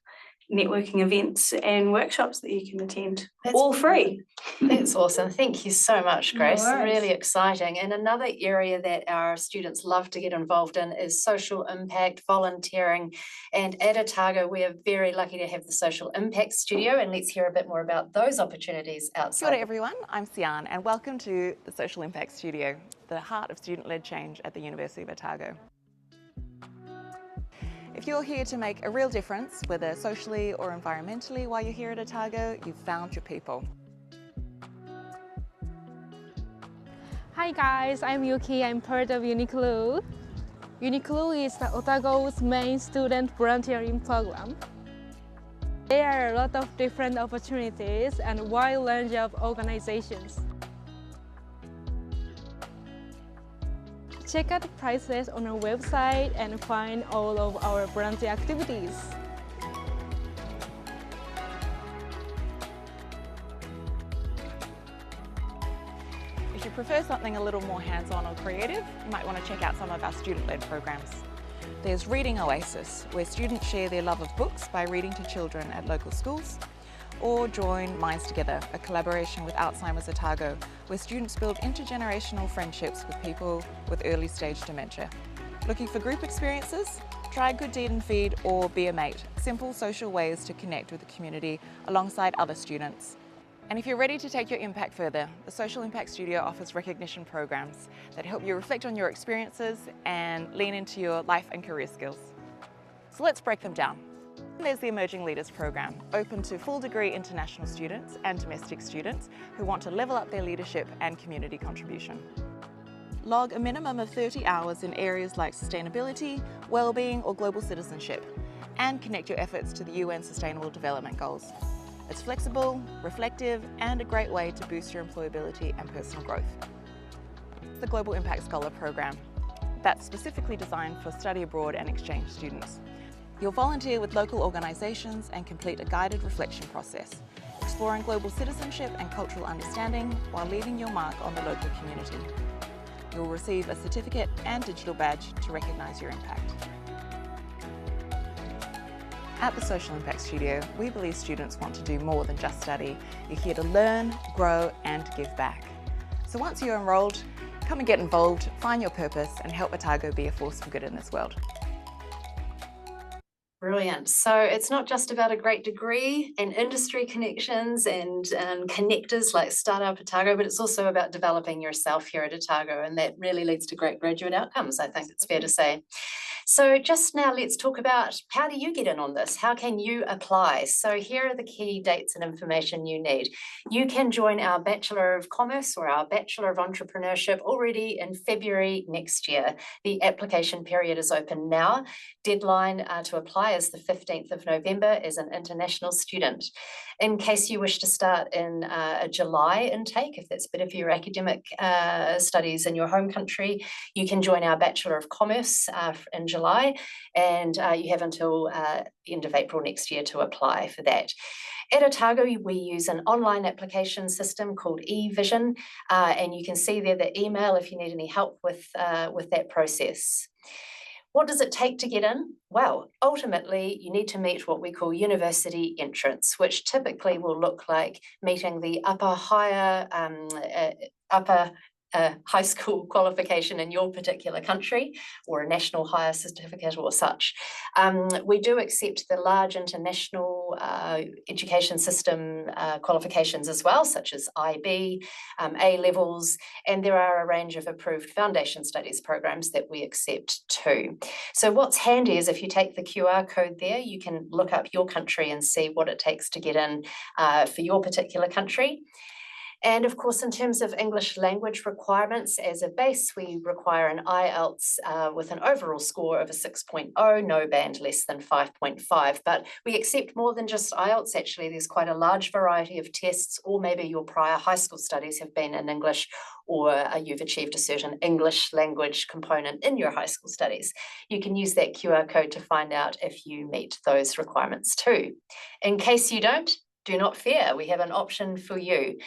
networking events and workshops that you can attend, all free. That's awesome. Thank you so much, Grace. No worries. Really exciting. And another area that our students love to get involved in is social impact, volunteering. And at Otago, we are very lucky to have the Social Impact Studio, and let's hear a bit more about those opportunities outside. Kia ora everyone, I'm Sian and welcome to the Social Impact Studio, the heart of student-led change at the University of Otago. If you're here to make a real difference, whether socially or environmentally while you're here at Otago, you've found your people. Hi guys, I'm Yuki. I'm part of Uniqlo. Uniqlo is the Otago's main student volunteering program. There are a lot of different opportunities and a wide range of organizations. Check out the prices on our website and find all of our volunteer activities. If you prefer something a little more hands-on or creative, you might want to check out some of our student-led programs. There's Reading Oasis, where students share their love of books by reading to children at local schools, or join Minds Together, a collaboration with Alzheimer's Otago, where students build intergenerational friendships with people with early stage dementia. Looking for group experiences? Try Good Deed and Feed or Be a Mate, simple social ways to connect with the community alongside other students. And if you're ready to take your impact further, the Social Impact Studio offers recognition programs that help you reflect on your experiences and lean into your life and career skills. So let's break them down. There's the Emerging Leaders program, open to full degree international students and domestic students who want to level up their leadership and community contribution. Log a minimum of 30 hours in areas like sustainability, well-being or global citizenship, and connect your efforts to the UN Sustainable Development Goals. It's flexible, reflective, and a great way to boost your employability and personal growth. The Global Impact Scholar program, that's specifically designed for study abroad and exchange students. You'll volunteer with local organisations and complete a guided reflection process, exploring global citizenship and cultural understanding while leaving your mark on the local community. You'll receive a certificate and digital badge to recognise your impact. At the Social Impact Studio, we believe students want to do more than just study. You're here to learn, grow and give back. So once you're enrolled, come and get involved, find your purpose and help Otago be a force for good in this world. Brilliant. So it's not just about a great degree and industry connections and connectors like StartUp Otago, but it's also about developing yourself here at Otago, and that really leads to great graduate outcomes, I think it's fair to say. So just now let's talk about how do you get in on this? How can you apply? So here are the key dates and information you need. You can join our Bachelor of Commerce or our Bachelor of Entrepreneurship already in February next year. The application period is open now. Deadline to apply is the 15th of November as an international student. In case you wish to start in a July intake, if that's better for your academic studies in your home country, you can join our Bachelor of Commerce in July, and you have until end of April next year to apply for that. At Otago, we use an online application system called eVision, and you can see there the email if you need any help with that process. What does it take to get in? Well, ultimately, you need to meet what we call university entrance, which typically will look like meeting the upper high school qualification in your particular country, or a national higher certificate or such. We do accept the large international education system qualifications as well, such as IB, A-levels, and there are a range of approved foundation studies programs that we accept too. So what's handy is if you take the QR code there, you can look up your country and see what it takes to get in for your particular country. And of course, in terms of English language requirements, as a base, we require an IELTS with an overall score of a 6.0, no band less than 5.5. But we accept more than just IELTS, actually. There's quite a large variety of tests, or maybe your prior high school studies have been in English, or you've achieved a certain English language component in your high school studies. You can use that QR code to find out if you meet those requirements too. In case you don't, do not fear, we have an option for you.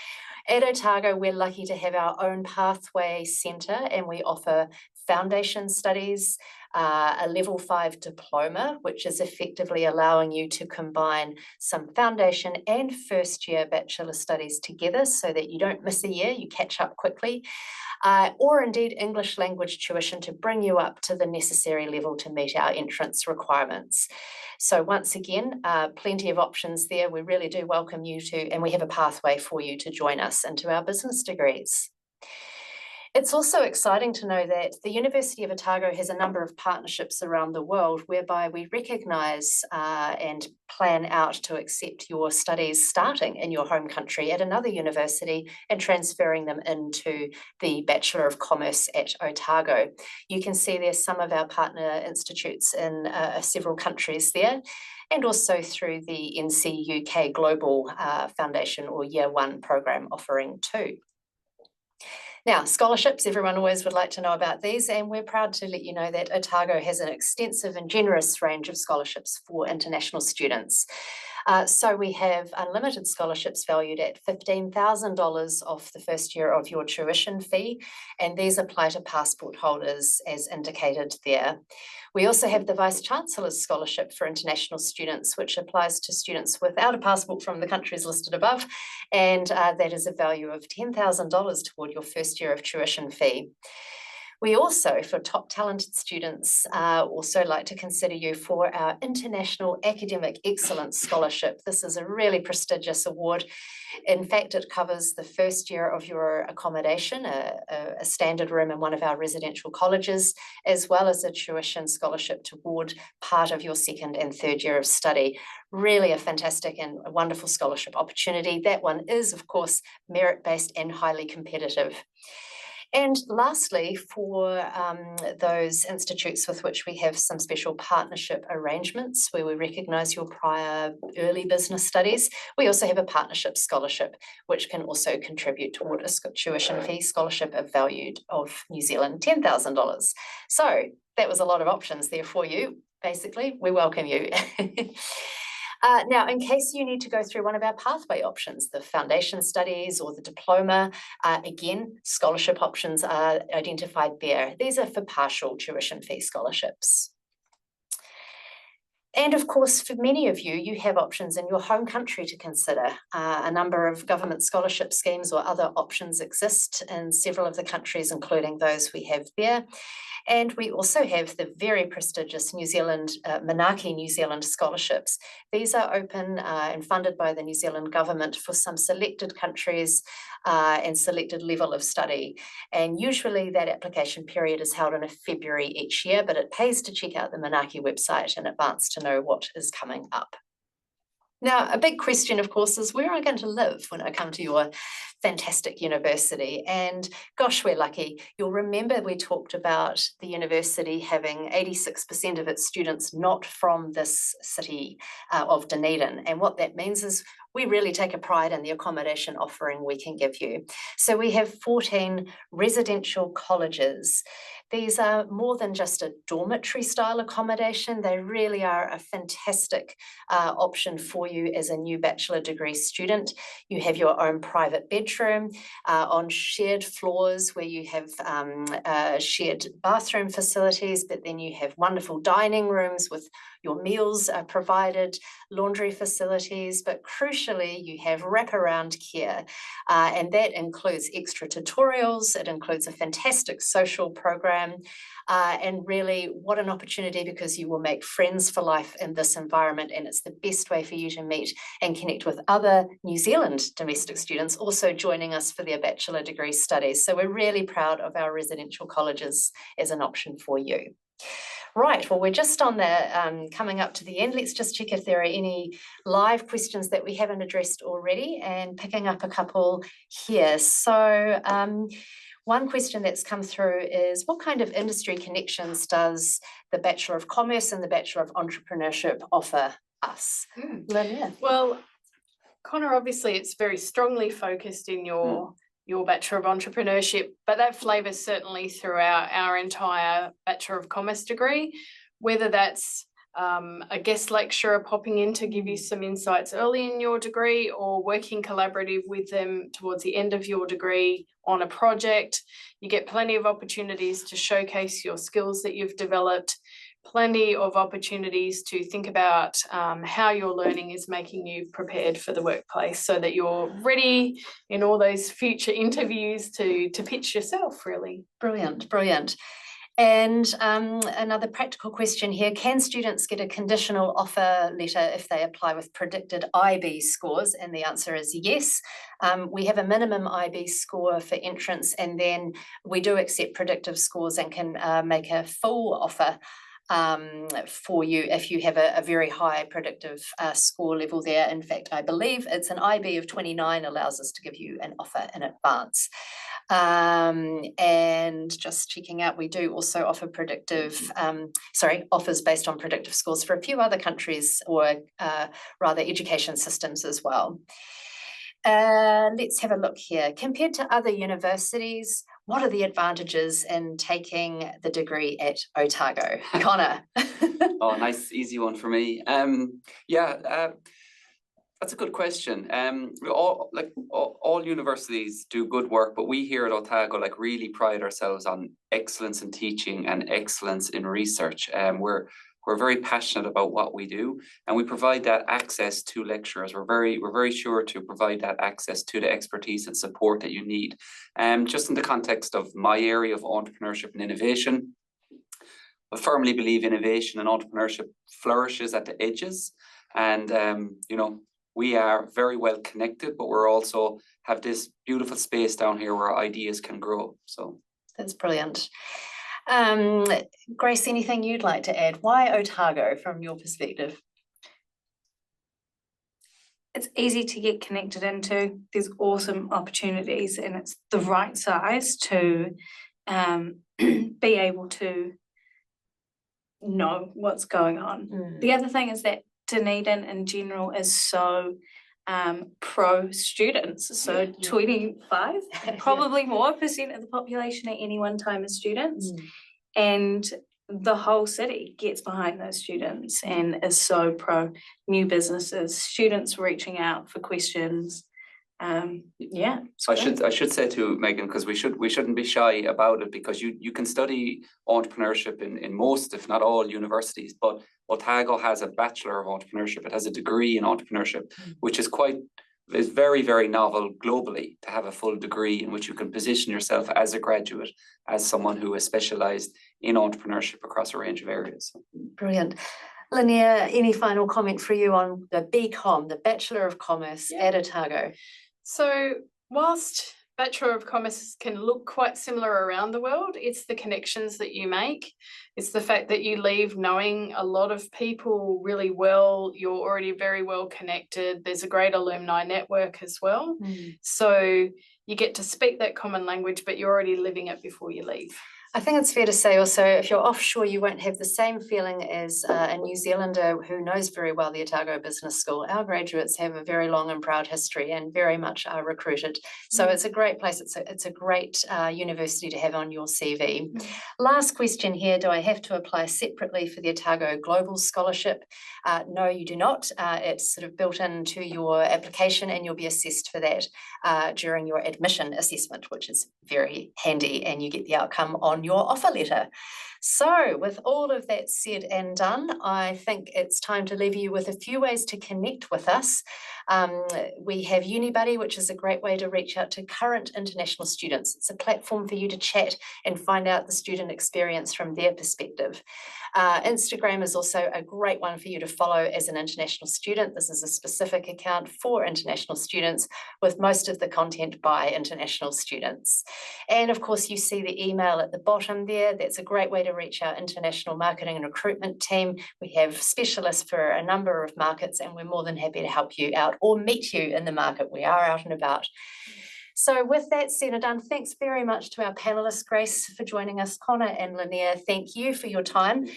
At Otago, we're lucky to have our own pathway centre, and we offer foundation studies, a level 5 diploma, which is effectively allowing you to combine some foundation and first year bachelor studies together so that you don't miss a year, you catch up quickly, or indeed English language tuition to bring you up to the necessary level to meet our entrance requirements. So once again, plenty of options there. We really do welcome you to, and we have a pathway for you to join us into our business degrees. It's also exciting to know that the University of Otago has a number of partnerships around the world whereby we recognise and plan out to accept your studies starting in your home country at another university and transferring them into the Bachelor of Commerce at Otago. You can see there's some of our partner institutes in several countries there, and also through the NC UK Global Foundation or Year 1 program offering too. Now, scholarships, everyone always would like to know about these, and we're proud to let you know that Otago has an extensive and generous range of scholarships for international students. So we have unlimited scholarships valued at $15,000 off the first year of your tuition fee, and these apply to passport holders as indicated there. We also have the Vice-Chancellor's Scholarship for international students, which applies to students without a passport from the countries listed above, and that is a value of $10,000 toward your first year of tuition fee. We also, for top talented students, also like to consider you for our International Academic Excellence Scholarship. This is a really prestigious award. In fact, it covers the first year of your accommodation, a standard room in one of our residential colleges, as well as a tuition scholarship toward part of your second and third year of study. Really a fantastic and a wonderful scholarship opportunity. That one is, of course, merit-based and highly competitive. And lastly, for those institutes with which we have some special partnership arrangements where we recognise your prior early business studies, we also have a partnership scholarship, which can also contribute toward a tuition fee scholarship of valued of New Zealand $10,000. So that was a lot of options there for you. Basically, we welcome you. Now, in case you need to go through one of our pathway options, the foundation studies or the diploma, again, scholarship options are identified there. These are for partial tuition fee scholarships. And of course, for many of you, you have options in your home country to consider. A number of government scholarship schemes or other options exist in several of the countries, including those we have there. And we also have the very prestigious New Zealand, Manaaki New Zealand scholarships. These are open and funded by the New Zealand government for some selected countries and selected level of study. And usually that application period is held in February each year, but it pays to check out the Manaaki website in advance to know what is coming up. Now, a big question, of course, is where am I going to live when I come to your fantastic university? And gosh, we're lucky. You'll remember we talked about the university having 86% of its students not from this city of Dunedin. And what that means is we really take a pride in the accommodation offering we can give you. So we have 14 residential colleges. These are more than just a dormitory style accommodation. They really are a fantastic option for you as a new bachelor degree student. You have your own private bedroom on shared floors where you have shared bathroom facilities, but then you have wonderful dining rooms with your meals are provided, laundry facilities, but crucially, you have wraparound care. And that includes extra tutorials, it includes a fantastic social program, and really what an opportunity because you will make friends for life in this environment, and it's the best way for you to meet and connect with other New Zealand domestic students also joining us for their bachelor degree studies. So we're really proud of our residential colleges as an option for you. Right, well, we're just on the coming up to the end. Let's just check if there are any live questions that we haven't addressed already and picking up a couple here. So one question that's come through is what kind of industry connections does the Bachelor of Commerce and the Bachelor of Entrepreneurship offer us? Lynn, Well, Connor, obviously it's very strongly focused in your Bachelor of Entrepreneurship, but that flavours certainly throughout our entire Bachelor of Commerce degree, whether that's a guest lecturer popping in to give you some insights early in your degree or working collaborative with them towards the end of your degree on a project. You get plenty of opportunities to showcase your skills that you've developed, plenty of opportunities to think about how your learning is making you prepared for the workplace so that you're ready in all those future interviews to pitch yourself, really. Brilliant, brilliant. And another practical question here, can students get a conditional offer letter if they apply with predicted IB scores? And the answer is yes. We have a minimum IB score for entrance, and then we do accept predictive scores and can make a full offer for you if you have a very high predictive score level there. In fact, I believe it's an IB of 29 allows us to give you an offer in advance. And just checking out, we do also offer offers based on predictive scores for a few other countries or rather education systems as well. Let's have a look here. Compared to other universities, what are the advantages in taking the degree at Otago? Connor. Oh, nice, easy one for me. That's a good question. All universities do good work, but we here at Otago really pride ourselves on excellence in teaching and excellence in research. We're who are very passionate about what we do, and we provide that access to lecturers. We're very sure to provide that access to the expertise and support that you need. Just in the context of my area of entrepreneurship and innovation, I firmly believe innovation and entrepreneurship flourishes at the edges, and you know, we are very well connected, but we're also have this beautiful space down here where ideas can grow. So that's brilliant. Grace, anything you'd like to add? Why Otago from your perspective? It's easy to get connected into. There's awesome opportunities, and it's the right size to be able to know what's going on. The other thing is that Dunedin in general is so pro students. So 25, probably more percent of the population at any one time is students. And the whole city gets behind those students and is so pro new businesses, students reaching out for questions. I should say too, Megan, because we shouldn't be shy about it, because you can study entrepreneurship in most, if not all, universities, but Otago has a Bachelor of Entrepreneurship. It has a degree in entrepreneurship, which is very, very novel globally, to have a full degree in which you can position yourself as a graduate, as someone who is specialised in entrepreneurship across a range of areas. Brilliant. Linnea, any final comment for you on the BCom, the Bachelor of Commerce at Otago? So whilst Bachelor of Commerce can look quite similar around the world, it's the connections that you make. It's the fact that you leave knowing a lot of people really well. You're already very well connected. There's a great alumni network as well. So you get to speak that common language, but you're already living it before you leave. I think it's fair to say also, if you're offshore, you won't have the same feeling as a New Zealander who knows very well the Otago Business School. Our graduates have a very long and proud history and very much are recruited. So it's a great place. It's a great university to have on your CV. Last question here, do I have to apply separately for the Otago Global Scholarship? No, you do not. It's sort of built into your application, and you'll be assessed for that during your admission assessment, which is very handy, and you get the outcome on your offer letter. So with all of that said and done, I think it's time to leave you with a few ways to connect with us. We have UniBuddy, which is a great way to reach out to current international students. It's a platform for you to chat and find out the student experience from their perspective. Instagram is also a great one for you to follow as an international student. This is a specific account for international students, with most of the content by international students. And of course, you see the email at the bottom there. That's a great way to reach our international marketing and recruitment team. We have specialists for a number of markets, and we're more than happy to help you out or meet you in the market. We are out and about. So with that said and done, thanks very much to our panelists, Grace, for joining us, Connor and Linnea. Thank you for your time.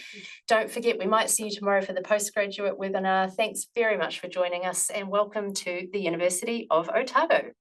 Don't forget, we might see you tomorrow for the postgraduate webinar. Thanks very much for joining us, and welcome to the University of Otago.